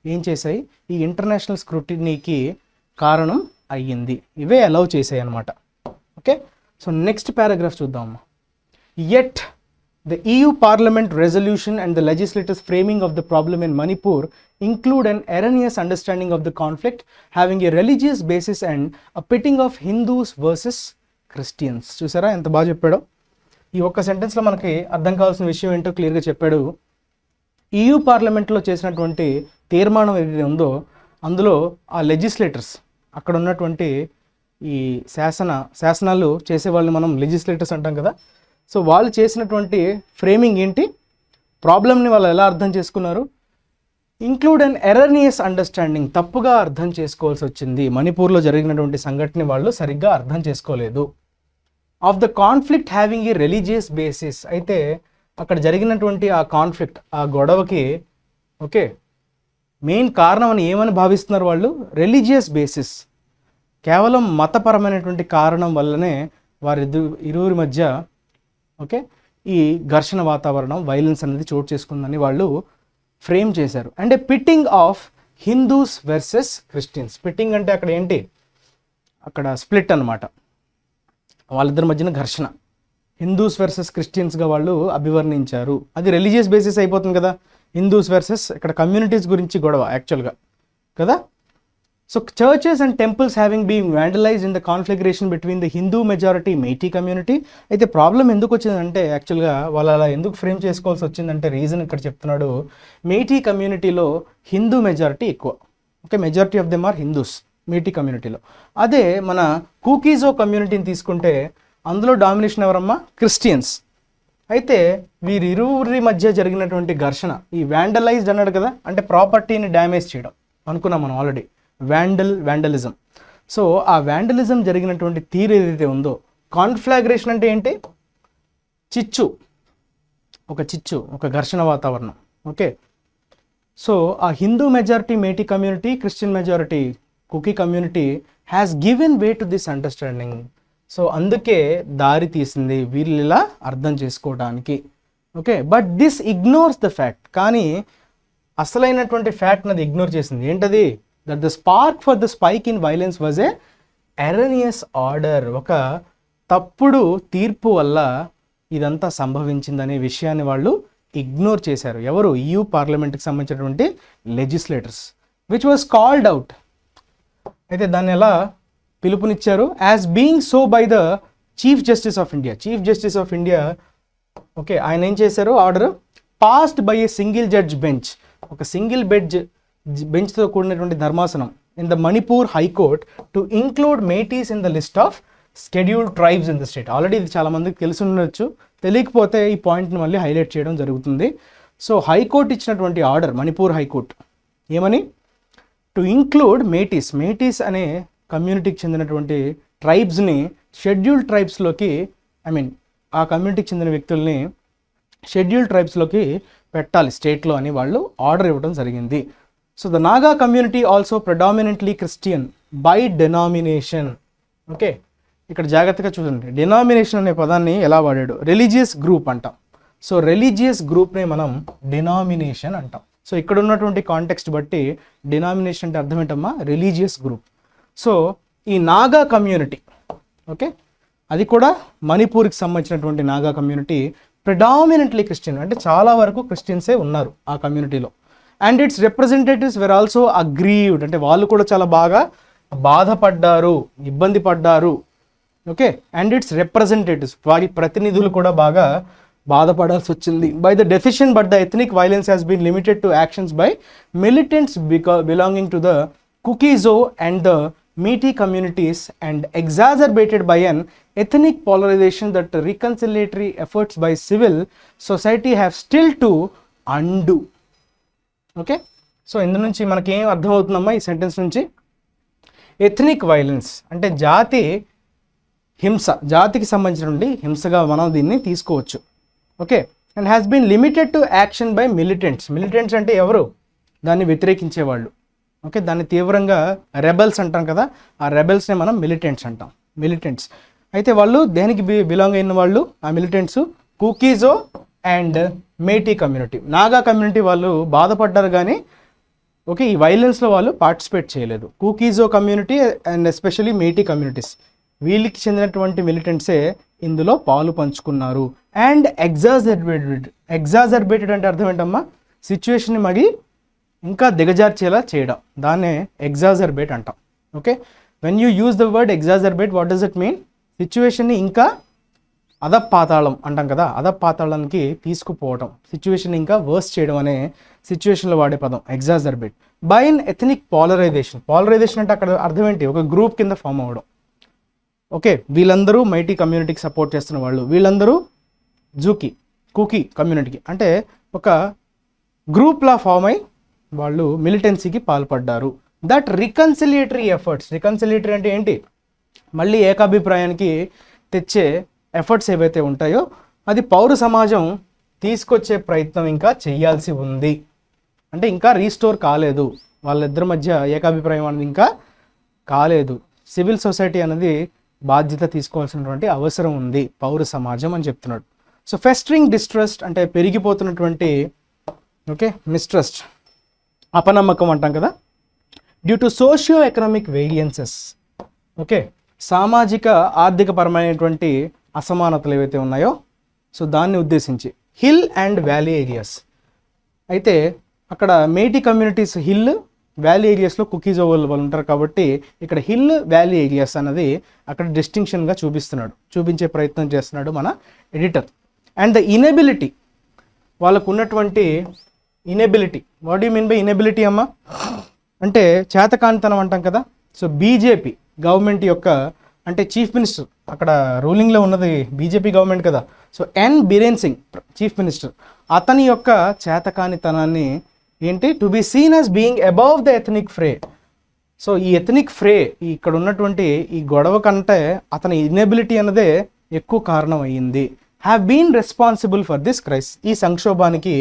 [SPEAKER 1] ఏం చేశాయి? ఈ ఇంటర్నేషనల్ స్క్రూటినీకి కారణం అయ్యింది, ఇవే అలౌ చేసాయి అన్నమాట. ఓకే, సో నెక్స్ట్ పారాగ్రాఫ్ చూద్దాం. Yet, the EU Parliament resolution and the legislators' framing of the problem in Manipur include an erroneous understanding of the conflict having a religious basis and a pitting of Hindus versus Christians. చూసారా ఎంత బాగా చెప్పాడో? ఈ ఒక్క సెంటెన్స్లో మనకి అర్థం కావాల్సిన విషయం ఏంటో క్లియర్గా చెప్పాడు. EU పార్లమెంట్లో చేసినటువంటి తీర్మానం ఏదైతే ఉందో అందులో ఆ లెజిస్లేటర్స్, అక్కడ ఉన్నటువంటి ఈ శాసనాలు చేసేవాళ్ళని మనం లెజిస్లేటర్స్ అంటాం కదా. సో వాళ్ళు చేసినటువంటి ఫ్రేమింగ్ ఏంటి? ప్రాబ్లమ్ని వాళ్ళు ఎలా అర్థం చేసుకున్నారు? ఇంక్లూడ్ అన్ ఎర్రనియస్ అండర్స్టాండింగ్, తప్పుగా అర్థం చేసుకోవాల్సి వచ్చింది. మణిపూర్లో జరిగినటువంటి సంఘటన వాళ్ళు సరిగ్గా అర్థం చేసుకోలేదు. Of the conflict having a religious basis, అయితే అక్కడ జరిగినటువంటి ఆ కాన్ఫ్లిక్ట్, ఆ గొడవకి ఓకే మెయిన్ కారణం అని ఏమని భావిస్తున్నారు వాళ్ళు? రిలీజియస్ బేసిస్, కేవలం మతపరమైనటువంటి కారణం వల్లనే ఇరువురి మధ్య ఓకే ఈ ఘర్షణ వాతావరణం, వైలెన్స్ అనేది చోటు చేసుకుందని వాళ్ళు ఫ్రేమ్ చేశారు. And A pitting of Hindus versus Christians. Pitting అంటే అక్కడ ఏంటి? అక్కడ స్ప్లిట్ అనమాట, వాళ్ళిద్దరి మధ్యన ఘర్షణ. హిందూస్ వర్సెస్ క్రిస్టియన్స్గా వాళ్ళు అభివర్ణించారు. అది రిలీజియస్ బేసిస్ అయిపోతుంది కదా, హిందూస్ వర్సెస్ ఇక్కడ కమ్యూనిటీస్ గురించి గొడవ యాక్చువల్గా కదా. So churches and temples having been vandalised in the conflagration between the Hindu majority Meitei community. అయితే ప్రాబ్లం ఎందుకు వచ్చిందంటే యాక్చువల్గా వాళ్ళు అలా ఎందుకు ఫ్రేమ్ చేసుకోవాల్సి వచ్చిందంటే రీజన్ ఇక్కడ చెప్తున్నాడు. మెయిటీ కమ్యూనిటీలో హిందూ మెజారిటీ ఎక్కువ, okay, majority of them are Hindus Meitei కమ్యూనిటీలో. అదే మన కూకీజో కమ్యూనిటీని తీసుకుంటే అందులో డామినేషన్ ఎవరమ్మా? క్రిస్టియన్స్. అయితే వీరిరువురి మధ్య జరిగినటువంటి ఘర్షణ, ఈ వ్యాండలైజ్డ్ అన్నాడు కదా, అంటే ప్రాపర్టీని డ్యామేజ్ చేయడం అనుకున్నాం మనం ఆల్రెడీ, వ్యాండలిజం. సో ఆ వ్యాండలిజం జరిగినటువంటి తీరు ఏదైతే ఉందో, కాన్ఫ్లాగ్రేషన్ అంటే ఏంటి? చిచ్చు, ఒక ఘర్షణ వాతావరణం. ఓకే, సో ఆ Hindu majority Meitei community, Christian majority Kuki community has given way to this understanding. So అందుకే దారి తీసింది వీళ్ళు ఇలా అర్థం చేసుకోవడానికి. Okay, but this ignores the fact, కానీ అసలైనటువంటి ఫ్యాక్ట్ అది ఇగ్నోర్ చేసింది. ఏంటది? That the spark for the spike in violence was a erroneous order. ఒక తప్పుడు తీర్పు వల్ల ఇదంతా సంభవించిందనే విషయాన్ని వాళ్ళు ఇగ్నోర్ చేశారు. ఎవరు? EU పార్లమెంట్కి సంబంధించినటువంటి legislators, which was called out. అయితే దాన్ని ఎలా పిలుపునిచ్చారు? As being so by the chief justice of India. Okay, ఆయన ఏం చేశారు? Order passed by a single judge bench, ఒక సింగిల్ బెంచ్తో కూడినటువంటి ధర్మాసనం in the Manipur high court to include Meiteis in the list of scheduled tribes in the state. Already ఇది చాలా మందికి తెలిసి ఉండొచ్చు, తెలియకపోతే ఈ పాయింట్ని మళ్ళీ హైలైట్ చేయడం జరుగుతుంది. సో హైకోర్టు ఇచ్చినటువంటి ఆర్డర్, మణిపూర్ హైకోర్టు ఏమని? టు ఇంక్లూడ్ మేటీస్ అనే కమ్యూనిటీకి చెందినటువంటి ట్రైబ్స్ని షెడ్యూల్డ్ ట్రైబ్స్లోకి, ఆ కమ్యూనిటీకి చెందిన వ్యక్తుల్ని షెడ్యూల్డ్ ట్రైబ్స్లోకి పెట్టాలి స్టేట్లో అని వాళ్ళు ఆర్డర్ ఇవ్వడం జరిగింది. So the Naga community also predominantly Christian by denomination. Okay, ఇక్కడ జాగ్రత్తగా చూడండి, డెనామినేషన్ అనే పదాన్ని ఎలా వాడాడు? రిలీజియస్ గ్రూప్ అంటాం. సో రిలీజియస్ గ్రూప్నే మనం డెనామినేషన్ అంటాం. సో ఇక్కడ ఉన్నటువంటి కాంటెక్స్ట్ బట్టి డెనామినేషన్ అంటే అర్థం ఏంటమ్మా? Religious group. సో ఈ నాగా కమ్యూనిటీ, ఓకే, అది కూడా మణిపూర్కి సంబంధించినటువంటి నాగా కమ్యూనిటీ ప్రెడామినెంట్లీ క్రిస్టియన్, అంటే చాలా వరకు క్రిస్టియన్సే ఉన్నారు ఆ కమ్యూనిటీలో. And it's representatives where also aggrieved, అంటే వాళ్ళు కూడా చాలా బాగా బాధపడ్డారు, ఇబ్బంది పడ్డారు. ఓకే, అండ్ ఇట్స్ రిప్రజెంటేటివ్స్, వారి ప్రతినిధులు కూడా బాగా బాధపడాల్సి వచ్చింది. By the decision but the ethnic violence has been limited to actions by militants belonging to the Kuki Zo and the Meitei communities and ఎగ్జాజర్బేటెడ్ by an ethnic polarization that reconciliatory efforts by civil society have still to undo. Okay, so ఇందు నుంచి మనకేం అర్థమవుతుందమ్మా ఈ sentence నుంచి? Ethnic violence అంటే జాతి హింస, జాతికి సంబంధించినటువంటి హింసగా మనం దీన్ని తీసుకోవచ్చు. Okay, and has been limited to action by militants. Militants అంటే ఎవరు? దాన్ని వ్యతిరేకించే వాళ్ళు. ఓకే, దాన్ని తీవ్రంగా రెబెల్స్ అంటాం కదా, ఆ రెబెల్స్నే మనం మిలిటెంట్స్ అంటాం. మిలిటెంట్స్ అయితే వాళ్ళు దేనికి బిలాంగ్ అయిన వాళ్ళు? ఆ militants Kuki Zo and మేటీ community, Naga community వాళ్ళు బాధపడ్డారు కానీ ఓకే ఈ వైలెన్స్లో వాళ్ళు పార్టిసిపేట్ చేయలేదు. Kuki Zo community and especially మేటీ communities, వీళ్ళకి చెందినటువంటి మిలిటెంట్సే ఇందులో పాలు పంచుకున్నారు. అండ్ ఎగ్జాజర్బేటెడ్ అంటే అర్థం ఏంటమ్మా? సిచ్యువేషన్ని మళ్ళీ ఇంకా దిగజార్చేలా చేయడం, దాన్నే ఎగ్జాజర్బేట్ అంటాం. Okay, when you use the word exacerbate, what does it mean? సిచ్యువేషన్ని ఇంకా అధపాతాళం అంటాం కదా, అధపాతాళానికి తీసుకుపోవడం, సిచ్యువేషన్ ఇంకా వర్స్ చేయడం అనే సిచ్యువేషన్లో వాడే పదం exacerbate. By an ethnic polarisation. Polarisation అంటే అక్కడ అర్థం ఏంటి? ఒక గ్రూప్ కింద ఫామ్ అవ్వడం. ఓకే, వీళ్ళందరూ మైటీ కమ్యూనిటీకి సపోర్ట్ చేస్తున్న వాళ్ళు, వీళ్ళందరూ కుకీ కమ్యూనిటీకి, అంటే ఒక గ్రూప్లా ఫామ్ అయి వాళ్ళు మిలిటెన్సీకి పాల్పడ్డారు. దట్ రికన్సిలియేటరీ ఎఫర్ట్స్, రికన్సిలియేటరీ అంటే ఏంటి? మళ్ళీ ఏకాభిప్రాయానికి తెచ్చే ఎఫర్ట్స్ ఏవైతే ఉంటాయో అది పౌర సమాజం తీసుకొచ్చే ప్రయత్నం ఇంకా చేయాల్సి ఉంది. అంటే ఇంకా రీస్టోర్ కాలేదు, వాళ్ళిద్దరి మధ్య ఏకాభిప్రాయం అనేది ఇంకా కాలేదు. సివిల్ సొసైటీ అనేది బాధ్యత తీసుకోవాల్సినటువంటి అవసరం ఉంది పౌర సమాజం అని చెప్తున్నాడు. సో ఫెస్టరింగ్ డిస్ట్రస్ట్ అంటే పెరిగిపోతున్నటువంటి ఓకే మిస్ట్రస్ట్, అపనమ్మకం అంటాం కదా, due to socio economic variances. Okay, సామాజిక ఆర్థిక పరమైనటువంటి అసమానతలు ఏవైతే ఉన్నాయో సో దాన్ని ఉద్దేశించి. హిల్ అండ్ వ్యాలీ ఏరియాస్, అయితే అక్కడ మేటీ కమ్యూనిటీస్ హిల్ వ్యాలీ ఏరియాస్లో కుకీజో వాళ్ళు ఉంటారు కాబట్టి ఇక్కడ హిల్ వ్యాలీ ఏరియాస్ అన్నది అక్కడ డిస్టింక్షన్గా చూపించే ప్రయత్నం చేస్తున్నాడు మన ఎడిటర్. అండ్ ద ఇనెబిలిటీ, వాళ్ళకు ఉన్నటువంటి inability. What you mean by inability అమ్మా? అంటే చేతకానితనం అంటాం కదా. సో బీజేపీ గవర్నమెంట్ యొక్క అంటే చీఫ్ మినిస్టర్, అక్కడ రూలింగ్లో ఉన్నది బీజేపీ గవర్నమెంట్ కదా. So N Biren Singh chief minister, అతని యొక్క చేతకానితనాన్ని ఏంటి? To be seen as being above the ethnic fray. So ఈ ఎథనిక్ ఫ్రే, ఇక్కడ ఉన్నటువంటి ఈ గొడవ కంటే అతని ఇనెబిలిటీ అన్నదే ఎక్కువ కారణం అయ్యింది. Have been responsible for this crisis, ఈ సంక్షోభానికి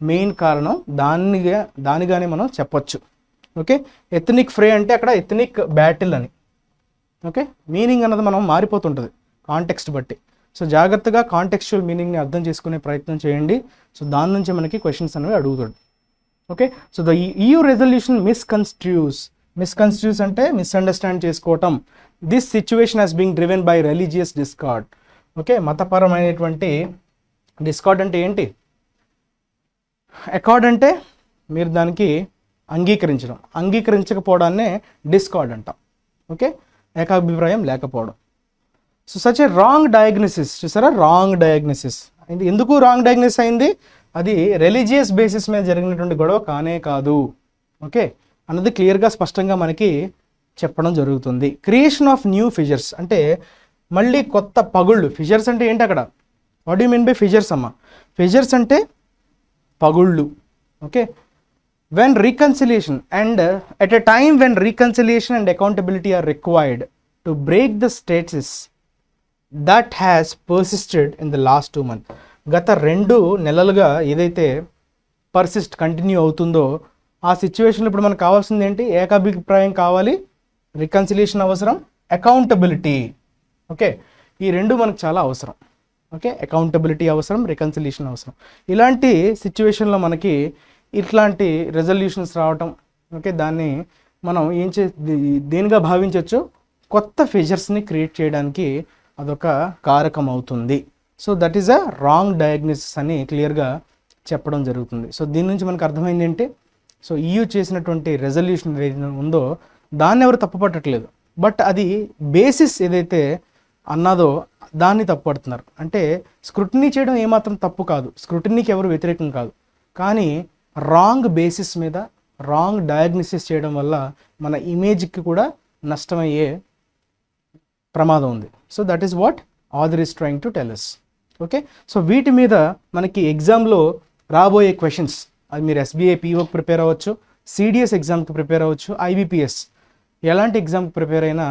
[SPEAKER 1] మెయిన్ కారణం దానిగానే మనం చెప్పొచ్చు. ఓకే, ఎథనిక్ ఫ్రే అంటే అక్కడ ఎథనిక్ బ్యాటిల్ అని. ఓకే, మీనింగ్ అన్నది మనం మారిపోతుంటుంది కాంటెక్స్ట్ బట్టి. సో జాగ్రత్తగా కాంటెక్స్చువల్ మీనింగ్ని అర్థం చేసుకునే ప్రయత్నం చేయండి. సో దాని నుంచి మనకి క్వశ్చన్స్ అనేవి అడుగుతాడు. Okay, so the EU resolution misconstrues అంటే మిస్అండర్స్టాండ్ చేసుకోవటం. This situation has being driven by religious discord. Okay, మతపరమైనటువంటి డిస్కార్డ్ అంటే ఏంటి? అకార్డ్ అంటే మీరు దానికి అంగీకరించకపోవడాన్నే డిస్కార్డ్ అంటాం. ఓకే, ఏకాభిప్రాయం లేకపోవడం. So such a wrong diagnosis, చూసారా? రాంగ్ డయాగ్నోసిస్ ఎందుకు రాంగ్ డయాగ్నోసిస్ అయింది? అది రిలీజియస్ బేసిస్ మీద జరిగినటువంటి గొడవ కానే కాదు. ఓకే, అన్నది క్లియర్గా స్పష్టంగా మనకి చెప్పడం జరుగుతుంది. క్రియేషన్ ఆఫ్ న్యూ ఫిజర్స్ అంటే మళ్ళీ కొత్త పగుళ్ళు. ఫిజర్స్ అంటే ఏంటి అక్కడ? What you mean by fissures అమ్మా? ఫిజర్స్ అంటే పగుళ్ళు. Okay, when reconciliation and at a time when reconciliation and accountability are required to break the status that has persisted in the last 2 months. గత 2 నెలలుగా ఏదైతే continue అవుతుందో ఆ సిచ్యువేషన్లో ఇప్పుడు మనకు కావాల్సింది ఏంటి? ఏకాభిప్రాయం కావాలి, రికన్సిలియేషన్ అవసరం, అకౌంటబిలిటీ. ఓకే, ఈ 2 మనకు చాలా అవసరం. ఓకే, అకౌంటబిలిటీ అవసరం, రికన్సిలియేషన్ అవసరం. ఇలాంటి సిచ్యువేషన్లో మనకి ఇట్లాంటి రెజల్యూషన్స్ రావటం. ఓకే, దాన్ని మనం దేనిగా భావించవచ్చు? కొత్త ఫీచర్స్ని క్రియేట్ చేయడానికి అదొక కారకం అవుతుంది. So that is a wrong diagnosis అని క్లియర్గా చెప్పడం జరుగుతుంది. సో దీని నుంచి మనకు అర్థమైంది ఏంటి? సో EU చేసినటువంటి రెజల్యూషన్ ఏదైతే ఉందో దాన్ని ఎవరు తప్పుపట్టట్లేదు, బట్ అది బేసిస్ ఏదైతే అన్నదో దాన్ని తప్పుపడుతున్నారు. అంటే స్క్రూటినీ చేయడం ఏమాత్రం తప్పు కాదు, స్క్రూటినీకి ఎవరు వ్యతిరేకం కాదు, కానీ రాంగ్ బేసిస్ మీద రాంగ్ డయాగ్నోసిస్ చేయడం వల్ల మన ఇమేజ్కి కూడా నష్టమయ్యే ప్రమాదం ఉంది. So that is what author is trying to tell us. Okay, so వీటి మీద మనకి ఎగ్జామ్లో రాబోయే క్వశ్చన్స్, అది మీరు SBI POకి ప్రిపేర్ అవ్వచ్చు, CDS ఎగ్జామ్కి ప్రిపేర్ అవ్వచ్చు, IBPS ఎలాంటి ఎగ్జామ్కి ప్రిపేర్ అయినా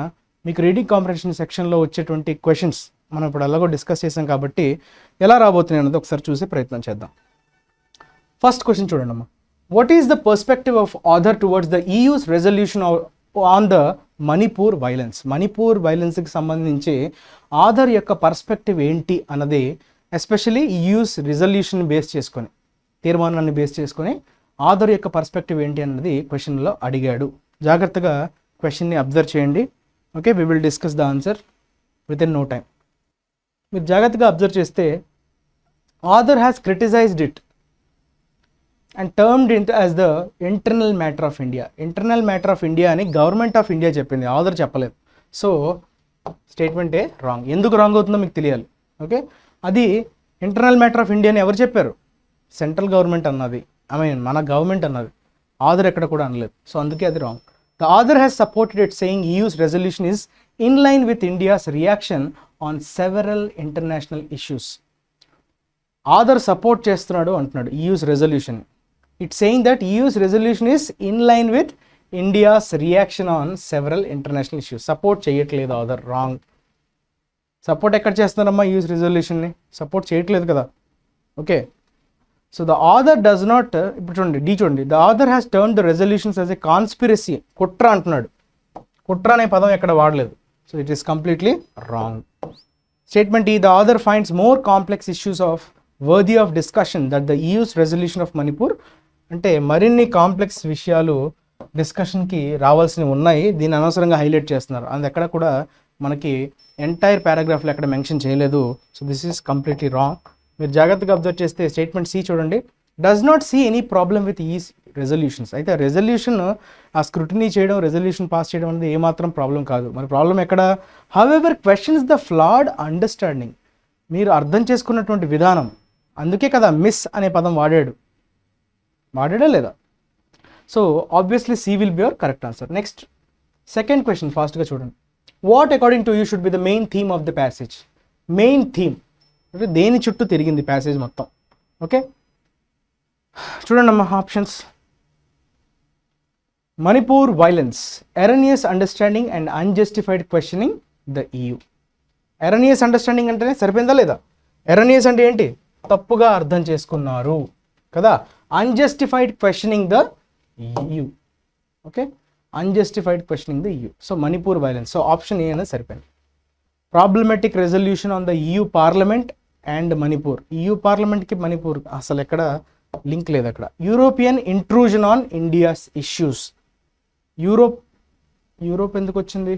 [SPEAKER 1] మీకు రీడింగ్ కాంప్రహెన్షన్ సెక్షన్లో వచ్చేటువంటి క్వశ్చన్స్ మనం ఇప్పుడు అలాగో డిస్కస్ చేసాం కాబట్టి ఎలా రాబోతున్నాయి అన్నది ఒకసారి చూసే ప్రయత్నం చేద్దాం. ఫస్ట్ క్వశ్చన్ చూడండి అమ్మా. What is the perspective of author towards the EU's resolution on the Manipur violence? Manipur వైలెన్స్కి సంబంధించి ఆథర్ యొక్క పర్స్పెక్టివ్ ఏంటి అన్నది ఎస్పెషలీ EU's రిజల్యూషన్ బేస్ చేసుకొని, తీర్మానాన్ని బేస్ చేసుకొని ఆథర్ యొక్క పర్స్పెక్టివ్ ఏంటి అన్నది క్వశ్చన్లో అడిగాడు. జాగ్రత్తగా క్వశ్చన్ని అబ్జర్వ్ చేయండి. Okay, we will discuss the answer within no time. మీరు జాగ్రత్తగా అబ్జర్వ్ చేస్తే author has criticised it and termed it as the internal matter of India. Internal matter of India అని గవర్నమెంట్ ఆఫ్ ఇండియా చెప్పింది, author చెప్పలేదు. So స్టేట్మెంటే wrong. ఎందుకు wrong అవుతుందో మీకు తెలియాలి. ఓకే, అది ఇంటర్నల్ మ్యాటర్ ఆఫ్ ఇండియా అని ఎవరు చెప్పారు? సెంట్రల్ గవర్నమెంట్ అన్నది, మన గవర్నమెంట్ అన్నది, ఆథర్ ఎక్కడ కూడా అనలేదు. సో అందుకే అది wrong. The author has supported it, saying EU's resolution is in line with India's reaction on several international issues. Author support చేస్తున్నాడు అంటున్నాడు EU's resolution. It's saying that EU's resolution is in line with India's reaction on several international issues. Support చేయట్లేదు author, wrong. Support ఎక్కడ చేస్తున్నారమ్మా EU's resolutionని? Support చేయట్లేదు కదా. Okay, so the author does not, ఇప్పుడు చూడండి డి చూడండి, the author has turn the resolutions as a conspiracy. కుట్ర అంటున్నాడు, కుట్ర అనే పదం ఎక్కడ వాడలేదు. So it is completely wrong. Statement ఈ, the author finds more complex issues of worthy of discussion that the EU's resolution of Manipur. అంటే మరిన్ని కాంప్లెక్స్ విషయాలు డిస్కషన్కి రావాల్సినవి ఉన్నాయి, దీన్ని అనవసరంగా హైలైట్ చేస్తున్నారు. అది ఎక్కడ కూడా మనకి ఎంటైర్ పారాగ్రాఫ్లో ఎక్కడ మెన్షన్ చేయలేదు. So this is completely wrong. మీరు జాగ్రత్తగా అబ్జర్వ్ చేస్తే స్టేట్మెంట్ సి చూడండి, does not see any problem with ఈ రెజల్యూషన్స్. అయితే రెజల్యూషన్ ఆ స్క్రూటినీ చేయడం, రెజల్యూషన్ పాస్ చేయడం అనేది ఏమాత్రం ప్రాబ్లం కాదు. మరి ప్రాబ్లం ఎక్కడ? However questions the flawed understanding. మీరు అర్థం చేసుకున్నటువంటి విధానం, అందుకే కదా మిస్ అనే పదం వాడాడా లేదా? So obviously C will be your correct answer. Next second question ఫాస్ట్గా చూడండి. What according to you should be the main theme of the passage? Main theme అంటే దేని చుట్టూ తిరిగింది ప్యాసేజ్ మొత్తం? ఓకే, చూడండి అమ్మా options. Manipur violence, erroneous understanding and unjustified questioning the EU. Erroneous understanding అంటేనే సరిపోయిందా లేదా? ఎరనియస్ అంటే ఏంటి? తప్పుగా అర్థం చేసుకున్నారు కదా. Unjustified questioning the EU. Okay, unjustified questioning the EU. So Manipur violence, so option A అనేది సరిపోయింది. Problematic resolution on the EU parliament and Manipur. EU పార్లమెంట్కి మణిపూర్ అసలు ఎక్కడ లింక్ లేదు అక్కడ. European intrusion on India's issues. Europe ఎందుకు వచ్చింది?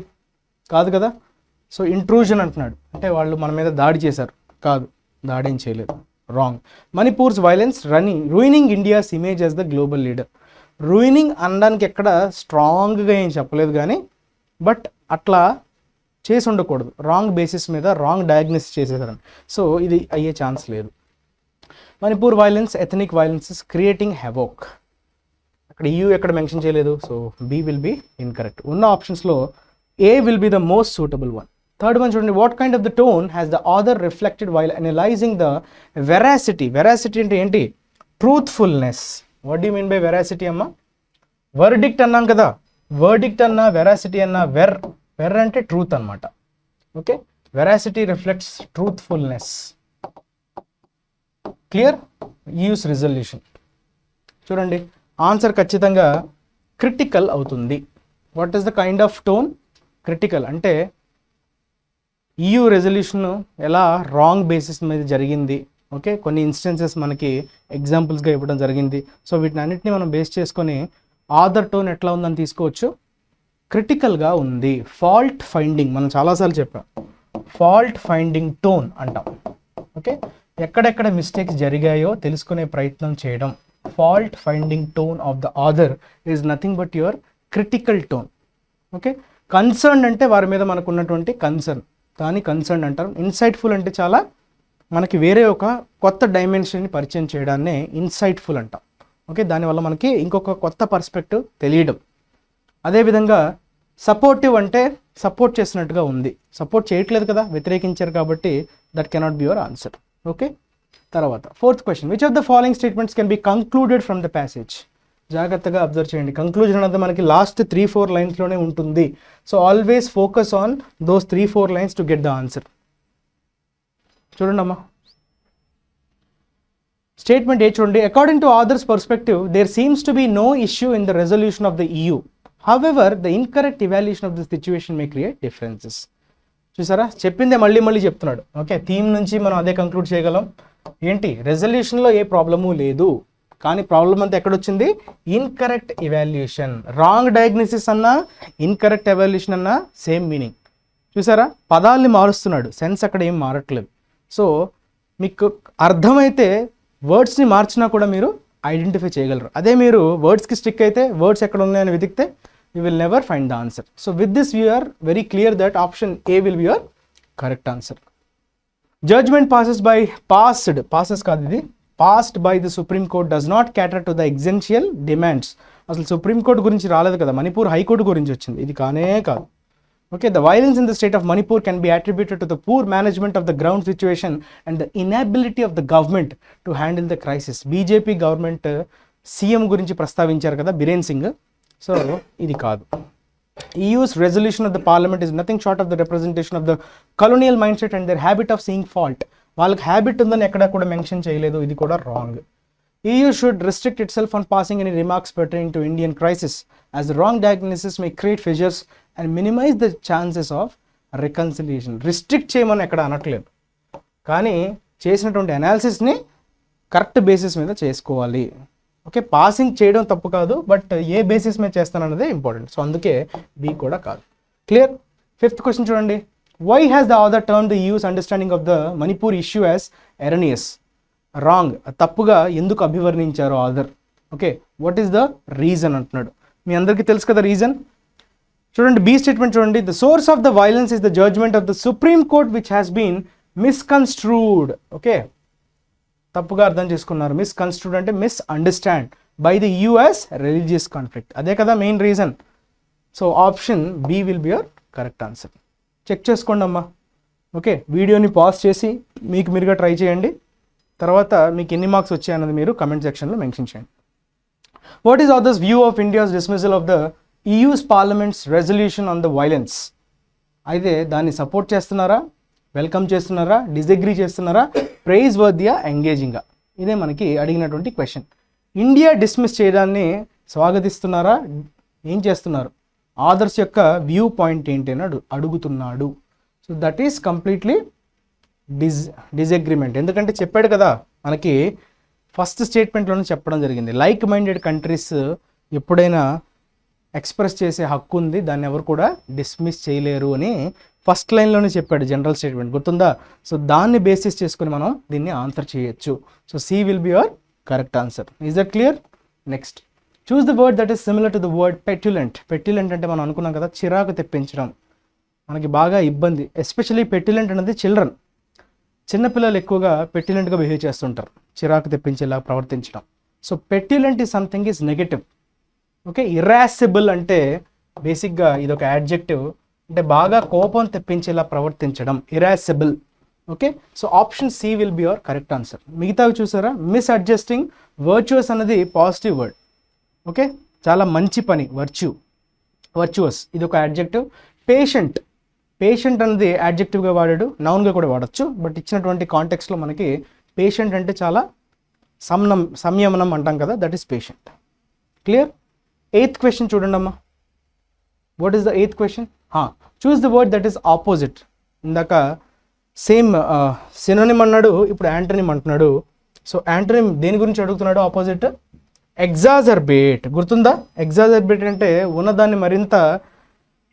[SPEAKER 1] కాదు కదా. సో ఇంట్రూజన్ అంటున్నాడు అంటే వాళ్ళు మన మీద దాడి చేశారు, కాదు, దాడి ఏం చేయలేదు, wrong. Manipur's violence ruining India's image as the global leader. Ruining అనడానికి ఎక్కడ స్ట్రాంగ్గా ఏం చెప్పలేదు కానీ, బట్ అట్లా చేసి ఉండకూడదు, రాంగ్ బేసిస్ మీద రాంగ్ డయాగ్నోసిస్ చేసేసారని. సో ఇది అయ్యే ఛాన్స్ లేదు. Manipur violence, ethnic violences creating havoc. అక్కడ EU ఎక్కడ మెన్షన్ చేయలేదు. So B will be incorrect. ఉన్న ఆప్షన్స్లో A will be the most suitable one. Third one చూడండి, what kind of the tone has the author reflected while analysing the veracity. Veracity అంటే ఏంటి? Truthfulness. What do mean by veracity అమ్మా? Verdict అన్నాం కదా, verdict అన్నా veracity అన్నా where అంటే truth అనమాట. Okay, veracity reflects truthfulness. Clear? EU's resolution చూడండి, ఆన్సర్ ఖచ్చితంగా క్రిటికల్ అవుతుంది. What is the kind of tone? Critical. అంటే EU రెజల్యూషన్ ఎలా రాంగ్ బేసిస్ మీద జరిగింది. ఓకే, కొన్ని ఇన్స్టెన్సెస్ మనకి ఎగ్జాంపుల్స్గా ఇవ్వడం జరిగింది. సో వీటిని అన్నింటినీ మనం బేస్ చేసుకొని ఆథర్ టోన్ ఎట్లా ఉందని తీసుకోవచ్చు, క్రిటికల్గా ఉంది. ఫాల్ట్ ఫైండింగ్ మనం చాలాసార్లు చెప్పాం, ఫాల్ట్ ఫైండింగ్ టోన్ అంటాం. ఓకే, ఎక్కడెక్కడ మిస్టేక్స్ జరిగాయో తెలుసుకునే ప్రయత్నం చేయడం. Fault finding tone of the author is nothing but your critical tone. Okay, concern అంటే వారి మీద మనకు ఉన్నటువంటి కన్సర్న్. దాన్ని కన్సర్న్ అంటారు. ఇన్సైట్ఫుల్ అంటే చాలా మనకి వేరే ఒక కొత్త డైమెన్షన్ని పరిచయం చేయడాన్నే ఇన్సైట్ఫుల్ అంటాం. ఓకే, దానివల్ల మనకి ఇంకొక కొత్త పర్స్పెక్టివ్ తెలియడం. అదేవిధంగా సపోర్టివ్ అంటే సపోర్ట్ చేసినట్టుగా ఉంది, సపోర్ట్ చేయట్లేదు కదా, వ్యతిరేకించారు కాబట్టి that cannot be your answer. Okay, తర్వాత fourth question, which of the following statements can be concluded from the passage. జాగ్రత్తగా అబ్జర్వ్ చేయండి. కంక్లూజన్ అనేది మనకి లాస్ట్ 3-4 లైన్స్లోనే ఉంటుంది. So always focus on those 3-4 lines to get the answer. చూడండి అమ్మా, statement A చూడండి. According to author's perspective there seems to be no issue in the resolution of the EU. However the incorrect evaluation of the situation May create differences. చూసారా, చెప్పిందే మళ్ళీ మళ్ళీ చెప్తున్నాడు. Okay, theme నుంచి మనం అదే కంక్లూడ్ చేయగలం. ఏంటి, రెజల్యూషన్లో ఏ ప్రాబ్లము లేదు, కానీ ప్రాబ్లం అంతా ఎక్కడొచ్చింది, ఇన్కరెక్ట్ ఇవాల్యుయేషన్. రాంగ్ డయాగ్నోసిస్ అన్నా ఇన్కరెక్ట్ ఎవాల్యుయేషన్ అన్నా సేమ్ మీనింగ్. చూసారా, పదాలని మారుస్తున్నాడు, సెన్స్ అక్కడ ఏం మారట్లేదు. సో మీకు అర్థమైతే వర్డ్స్ని మార్చినా కూడా మీరు ఐడెంటిఫై చేయగలరు. అదే మీరు వర్డ్స్కి స్టిక్ అయితే, వర్డ్స్ ఎక్కడ ఉన్నాయని వెతికితే you will never find the answer. So with this you are very clear that option A will be your correct answer. Judgement passes కాదు ఇది, passed by the supreme court does not cater to the existential demands. అసలు supreme court గురించి రాలేదు కదా, Manipur high court గురించి వచ్చింది, ఇది కానే కాదు. Okay, the violence in the state of Manipur can be attributed to the poor management of the ground situation and the inability of the government to handle the crisis. BJP government CM గురించి ప్రస్తావించారు కదా, Biren Singh. So ఇది కాదు. EU's resolution of the parliament is nothing short of the representation of the colonial mindset and their habit of seeing fault. వాళ్ళకి habit ఉందని ఎక్కడ కూడా mention చేయలేదు, ఇది కూడా wrong. EU should restrict itself on passing any remarks pertaining to Indian crisis, as the wrong diagnosis may create fissures and minimize the chances of reconciliation. Restrict చేయమని ఎక్కడ అనట్లేదు, కానీ చేసినటువంటి అనాలిసిస్ని కరెక్ట్ బేసిస్ మీద చేసుకోవాలి. ఓకే, పాసింగ్ చేయడం తప్పు కాదు, బట్ ఏ బేసిస్ మీద చేస్తానన్నదే ఇంపార్టెంట్. సో అందుకే బి కూడా కాదు. క్లియర్. ఫిఫ్త్ క్వశ్చన్ చూడండి. Why has the author turn the EU's understanding of the Manipur issue as erroneous. Wrong, తప్పుగా ఎందుకు అభివర్ణించారు author. Okay, what is the reason అంటున్నాడు. మీ అందరికీ తెలుసు కదా రీజన్. చూడండి, బి స్టేట్మెంట్ చూడండి. The source of the violence is the judgement of the supreme court which has been misconstrued. Okay, తప్పుగా అర్థం చేసుకున్నారు. మిస్కన్స్ట్రూడ్ అంటే misunderstand by the US religious conflict. అదే కదా main reason. So option B will be your correct answer. Check చేసుకోండి అమ్మా. Okay, వీడియోని pause చేసి మీకు మీరుగా ట్రై చేయండి. తర్వాత మీకు ఎన్ని మార్క్స్ వచ్చాయన్నది మీరు కమెంట్ సెక్షన్లో మెన్షన్ చేయండి. What is authors view of India's dismissal of the EU's parliaments resolution on the violence. అయితే దాన్ని సపోర్ట్ చేస్తున్నారా, వెల్కమ్ చేస్తున్నారా, డిసగ్రీ చేస్తున్నారా, ప్రైజ్ వర్దియా, ఎంగేజింగా? ఇదే మనకి అడిగినటువంటి క్వశ్చన్. ఇండియా డిస్మిస్ చేయడాన్ని స్వాగతిస్తున్నారా, ఏం చేస్తున్నారు, ఆథర్స్ యొక్క వ్యూ పాయింట్ ఏంటి అని అడుగుతున్నాడు. So that is completely disagreement. ఎందుకంటే చెప్పాడు కదా మనకి ఫస్ట్ స్టేట్మెంట్లోనే చెప్పడం జరిగింది, లైక్ మైండెడ్ కంట్రీస్ ఎప్పుడైనా ఎక్స్ప్రెస్ చేసే హక్కు ఉంది, దాన్ని ఎవరు కూడా డిస్మిస్ చేయలేరు అని ఫస్ట్ లైన్లోనే చెప్పాడు జనరల్ స్టేట్మెంట్, గుర్తుందా? సో దాన్ని బేసిస్ చేసుకుని మనం దీన్ని ఆన్సర్ చేయొచ్చు. So C will be your correct answer. Is that clear? Next, choose the word that is similar to the word petulant. Petulant అంటే మనం అనుకున్నాం కదా, చిరాకు తెప్పించడం, మనకి బాగా ఇబ్బంది. ఎస్పెషలీ పెట్యులెంట్ అనేది చిల్డ్రన్, చిన్నపిల్లలు ఎక్కువగా పెట్యులెంట్గా బిహేవ్ చేస్తుంటారు, చిరాకు తెప్పించేలా ప్రవర్తించడం. So petulant is something is negative. Okay, irascible అంటే బేసిక్గా ఇది ఒక యాడ్జెక్టివ్, అంటే బాగా కోపం తెప్పించేలా ప్రవర్తించడం, irascible. Okay, so option C will be your correct answer. మిగతావి చూసారా, మిస్అడ్జస్టింగ్, వర్చువస్ అనేది పాజిటివ్ వర్డ్. ఓకే, చాలా మంచి పని, వర్చువస్ ఇది ఒక యాడ్జెక్టివ్. పేషెంట్ అనేది యాడ్జెక్టివ్గా వాడాడు, నౌన్గా కూడా వాడచ్చు, బట్ ఇచ్చినటువంటి కాంటెక్స్లో మనకి పేషెంట్ అంటే చాలా సంయమనం అంటాం కదా, that is patient. Clear? Eighth question చూడండి అమ్మా. What is the eighth question? Choose the word that is opposite. ఇందాక సేమ్ సినోనిమ్ అన్నాడు, ఇప్పుడు యాంటోనిమ్ అంటున్నాడు. సో యాంటోనిమ్ దేని గురించి అడుగుతున్నాడు? ఆపోజిట్. ఎగ్జాజర్బేట్, గుర్తుందా? ఎగ్జాజర్బేట్ అంటే ఉన్నదాన్ని మరింత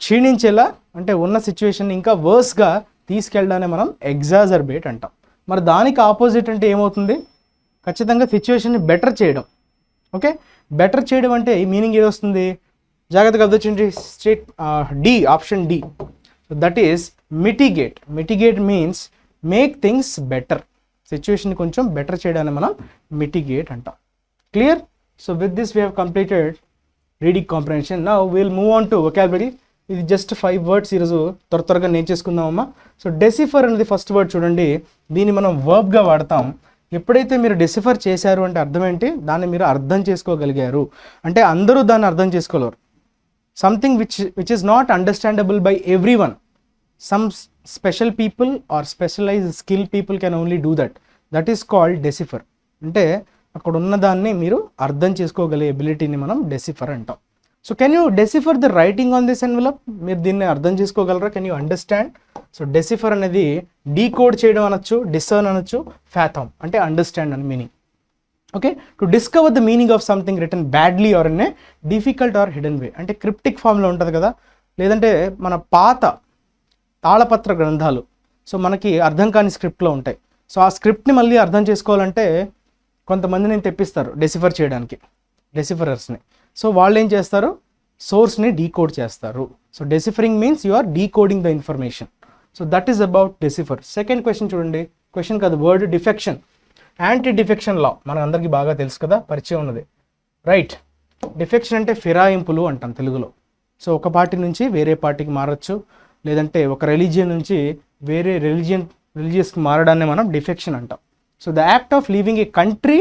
[SPEAKER 1] క్షీణించేలా, అంటే ఉన్న సిచ్యువేషన్ ఇంకా వర్స్గా తీసుకెళ్ళడాన్ని మనం ఎగ్జాజర్బేట్ అంటాం. మరి దానికి ఆపోజిట్ అంటే ఏమవుతుంది? ఖచ్చితంగా సిచ్యువేషన్ని బెటర్ చేయడం. ఓకే, బెటర్ చేయడం అంటే ఈ మీనింగ్ ఏదొస్తుంది? జాగ్రత్తగా అర్థించండి. State D, option D. So that is mitigate. Mitigate means make things better, situation కొంచెం బెటర్ చేయడాన్ని మనం మిటిగేట్ అంటాం. Clear? So with this we have completed reading comprehension. Now will move on to vocabulary. ఇది just 5 words ఈరోజు త్వరగా నేర్చేసుకుందామమ్మా. So decipher అనేది first word చూడండి, దీన్ని మనం వర్బ్గా వాడతాం. ఎప్పుడైతే మీరు డెసిఫర్ చేశారు అంటే అర్థం ఏంటి, దాన్ని మీరు అర్థం చేసుకోగలిగారు అంటే అందరూ దాన్ని అర్థం చేసుకోలేరు. Something which is not understandable by everyone, some special people are specialize skill people can only do that. That is called decipher. అంటే అక్కడ ఉన్నదాన్ని మీరు అర్థం చేసుకోగలిగే ఎబిలిటీని మనం డెసిఫర్ అంటాం. So can you decipher the writing on this envelope? మీరు దీన్ని అర్థం చేసుకోగలరా? Can you understand? So decipher అనేది డీకోడ్ చేయడం అనొచ్చు, డిసర్న్ అనొచ్చు, ఫ్యాథమ్ అంటే అండర్స్టాండ్ అని meaning. Okay, to discover the meaning of something written badly or in a difficult or hidden way. అంటే క్రిప్టిక్ ఫామ్లో ఉంటుంది కదా, లేదంటే మన పాత తాళపత్ర గ్రంథాలు, సో మనకి అర్థం కాని స్క్రిప్ట్లో ఉంటాయి. సో ఆ స్క్రిప్ట్ని మళ్ళీ అర్థం చేసుకోవాలంటే కొంతమందిని తెప్పిస్తారు డెసిఫర్ చేయడానికి, డెసిఫరర్స్ని. సో వాళ్ళు ఏం చేస్తారు, సోర్స్ని డీకోడ్ చేస్తారు. So deciphering means you are decoding the information. So that is about decipher. Second question చూడండి, క్వశ్చన్ కాదు word, defection. Anti defection law మన అందరికీ బాగా తెలుసు కదా, పరిచయం ఉన్నది, రైట్? డిఫెక్షన్ అంటే ఫిరాయింపులు అంటాం తెలుగులో. సో ఒక పార్టీ నుంచి వేరే పార్టీకి మారచ్చు, లేదంటే ఒక రిలీజియన్ నుంచి వేరే రిలీజియస్కి మారడాన్ని మనం డిఫెక్షన్ అంటాం. So the act of leaving a country,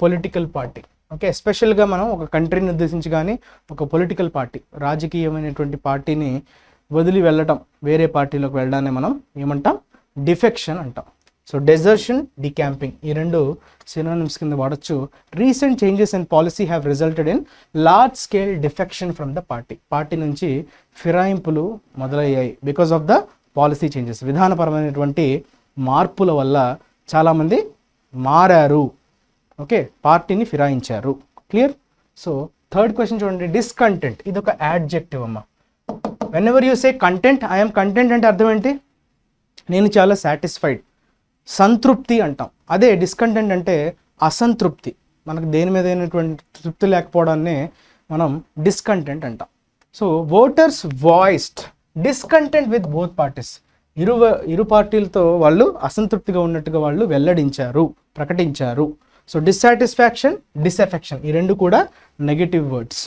[SPEAKER 1] political party. Okay, ఎస్పెషల్గా మనం ఒక కంట్రీని ఉద్దేశించి కానీ ఒక పొలిటికల్ పార్టీ, రాజకీయమైనటువంటి పార్టీని వదిలి వెళ్ళటం, వేరే పార్టీలోకి వెళ్ళడాన్ని మనం ఏమంటాం, డిఫెక్షన్ అంటాం. సో డెజర్షన్, డిక్యాంపింగ్ ఈ రెండు సినోనిమ్స్ కింద వాడచ్చు. Recent changes in policy have resulted in large scale defection from the party. Party నుంచి ఫిరాయింపులు మొదలయ్యాయి because of the policy changes. విధానపరమైనటువంటి మార్పుల వల్ల చాలామంది మారారు, ఓకే, పార్టీని ఫిరాయించారు. క్లియర్? సో థర్డ్ క్వశ్చన్ చూడండి, డిస్కంటెంట్. ఇది ఒక యాడ్జెక్టివ్ అమ్మ. Whenever you say content, I'm content అంటే అర్థం ఏంటి, నేను చాలా సాటిస్ఫైడ్, సంతృప్తి అంటాం. అదే డిస్కంటెంట్ అంటే అసంతృప్తి, మనకు దేని మీద అయినటువంటి తృప్తి లేకపోవడాన్ని మనం డిస్కంటెంట్ అంటాం. So voters voiced discontent with both parties. ఇరు పార్టీలతో వాళ్ళు అసంతృప్తిగా ఉన్నట్టుగా వాళ్ళు వెల్లడించారు, ప్రకటించారు. సో డిస్సాటిస్ఫాక్షన్, డిసెఫెక్షన్ ఈ రెండు కూడా నెగటివ్ వర్డ్స్.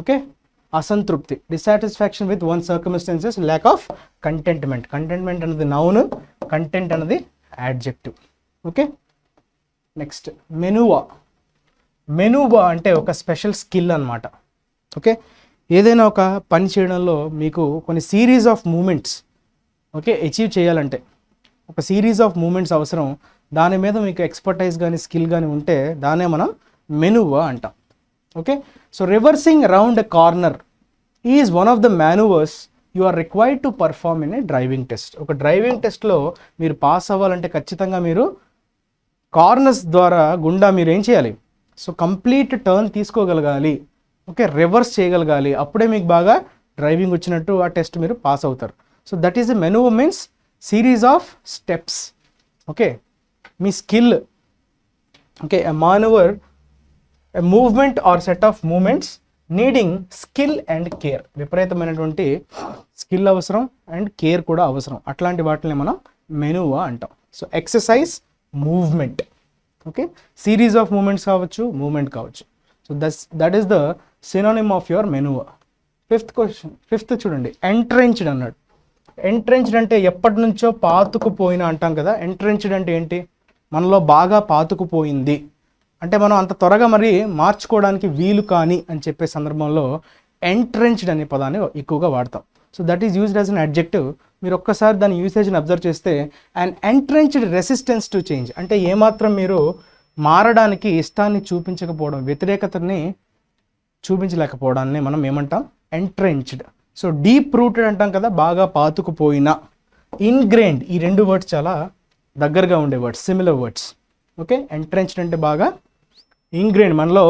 [SPEAKER 1] ఓకే, అసంతృప్తి, dissatisfaction with one circumstances, lack of contentment. Contentment అనేది నౌన్, కంటెంట్ అనేది adjective. Okay, next manoeuvre. Manoeuvre అంటే ఒక స్పెషల్ స్కిల్ అన్నమాట. ఓకే, ఏదైనా ఒక పని చేయడంలో మీకు కొన్ని series of moments, okay, achieve చేయాలంటే ఒక సిరీస్ ఆఫ్ మూమెంట్స్ అవసరం. దాని మీద మీకు ఎక్స్పర్టైజ్ కానీ స్కిల్ కానీ ఉంటే దాన్నే మనం మెనూవా అంటాం. Okay, so reversing around a corner is one of the manoeuvres you are required to perform in a driving test. ఒక డ్రైవింగ్ టెస్ట్లో మీరు పాస్ అవ్వాలంటే ఖచ్చితంగా మీరు కార్నర్స్ ద్వారా గుండా మీరు ఏం చేయాలి, సో కంప్లీట్ టర్న్ తీసుకోగలగాలి, ఓకే, రివర్స్ చేయగలగాలి. అప్పుడే మీకు బాగా డ్రైవింగ్ వచ్చినట్టు ఆ టెస్ట్ మీరు పాస్ అవుతారు. So that is a manoeuvre means series of steps. Okay, మీ skill, okay, a manoeuvre, a movement or set of moments needing skill and care. విపరీతమైనటువంటి స్కిల్ అవసరం అండ్ కేర్ కూడా అవసరం. అట్లాంటి వాటిని మనం మెనూవా అంటాం. So exercise, movement, okay, series of moments కావచ్చు, మూవ్మెంట్ కావచ్చు. So that is the synonym of your manoeuvre. Fifth question, fifth చూడండి, ఎంట్రెంచ్డ్ అన్నాడు. ఎంట్రెంచ్డ్ అంటే ఎప్పటి నుంచో పాతుకుపోయిన అంటాం కదా. ఎంట్రెంచ్డ్ అంటే ఏంటి, మనలో బాగా పాతుకుపోయింది అంటే మనం అంత త్వరగా మరి మార్చుకోవడానికి వీలు కాని అని చెప్పే సందర్భంలో ఎంట్రెంచ్డ్ అనే పదాన్ని ఎక్కువగా వాడతాం. So that is used as an adjective. మీరు ఒక్కసారి దాని యూసేజ్ని అబ్జర్వ్ చేస్తే and entrenched resistance to change అంటే ఏమాత్రం మీరు మారడానికి ఇష్టాన్ని చూపించకపోవడం, వ్యతిరేకతని చూపించలేకపోవడాన్ని మనం ఏమంటాం, ఎంట్రెంచ్డ్. సో డీప్ రూటెడ్ అంటాం కదా, బాగా పాతుకుపోయిన. ఇన్గ్రెయిన్డ్ ఈ రెండు వర్డ్స్ చాలా దగ్గరగా ఉండే words, similar words. Okay, entrenched అంటే బాగా ఇంగ్రెయిన్డ్, మనలో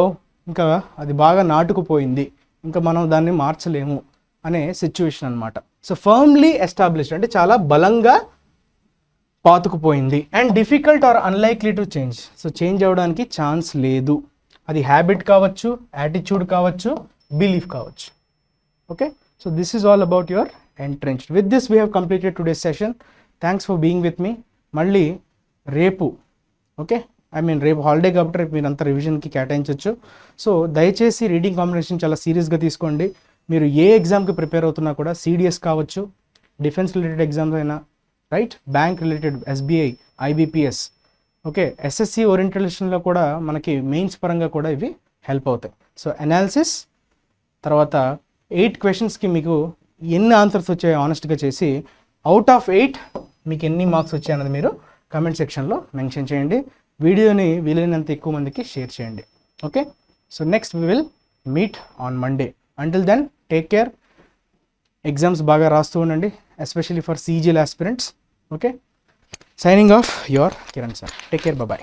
[SPEAKER 1] ఇంకా అది బాగా నాటుకుపోయింది, ఇంకా మనం దాన్ని మార్చలేము అనే సిచ్యువేషన్ అనమాట. సో ఫర్మ్లీ ఎస్టాబ్లిష్డ్ అంటే చాలా బలంగా పాతుకుపోయింది. And difficult or unlikely to change, so change అవ్వడానికి ఛాన్స్ లేదు. అది హ్యాబిట్ కావచ్చు, యాటిట్యూడ్ కావచ్చు, బిలీఫ్ కావచ్చు. Okay, so this is all about your entrenched. With this, we have completed today's session. Thanks for being with me. మళ్ళీ రేపు okay రేపు holiday కాబట్టి రేపు మీరు అంత రివిజన్కి కేటాయించవచ్చు. సో దయచేసి రీడింగ్ కాంబినేషన్ చాలా సీరియస్గా తీసుకోండి. మీరు ఏ ఎగ్జామ్కి ప్రిపేర్ అవుతున్నా కూడా సిడిఎస్ కావచ్చు, డిఫెన్స్ రిలేటెడ్ ఎగ్జామ్స్ అయినా, right, bank related SBI, IBPS, okay, SSC ఓరియంటేషన్లో కూడా మనకి మెయిన్స్ పరంగా కూడా ఇవి హెల్ప్ అవుతాయి. సో అనాలిసిస్ తర్వాత 8 క్వశ్చన్స్కి మీకు ఎన్ని ఆన్సర్స్ వచ్చాయో ఆనెస్ట్గా చేసి అవుట్ ఆఫ్ 8 మీకు ఎన్ని మార్క్స్ వచ్చాయన్నది మీరు కమెంట్ సెక్షన్లో మెన్షన్ చేయండి. వీడియోని వీలైనంత ఎక్కువ మందికి షేర్ చేయండి. Okay, so next we will meet on Monday. Until then take care. ఎగ్జామ్స్ బాగా రాస్తూ ఉండండి, especially for CGL aspirants. Okay, signing off, your Kiran sir. Take care, bye bye.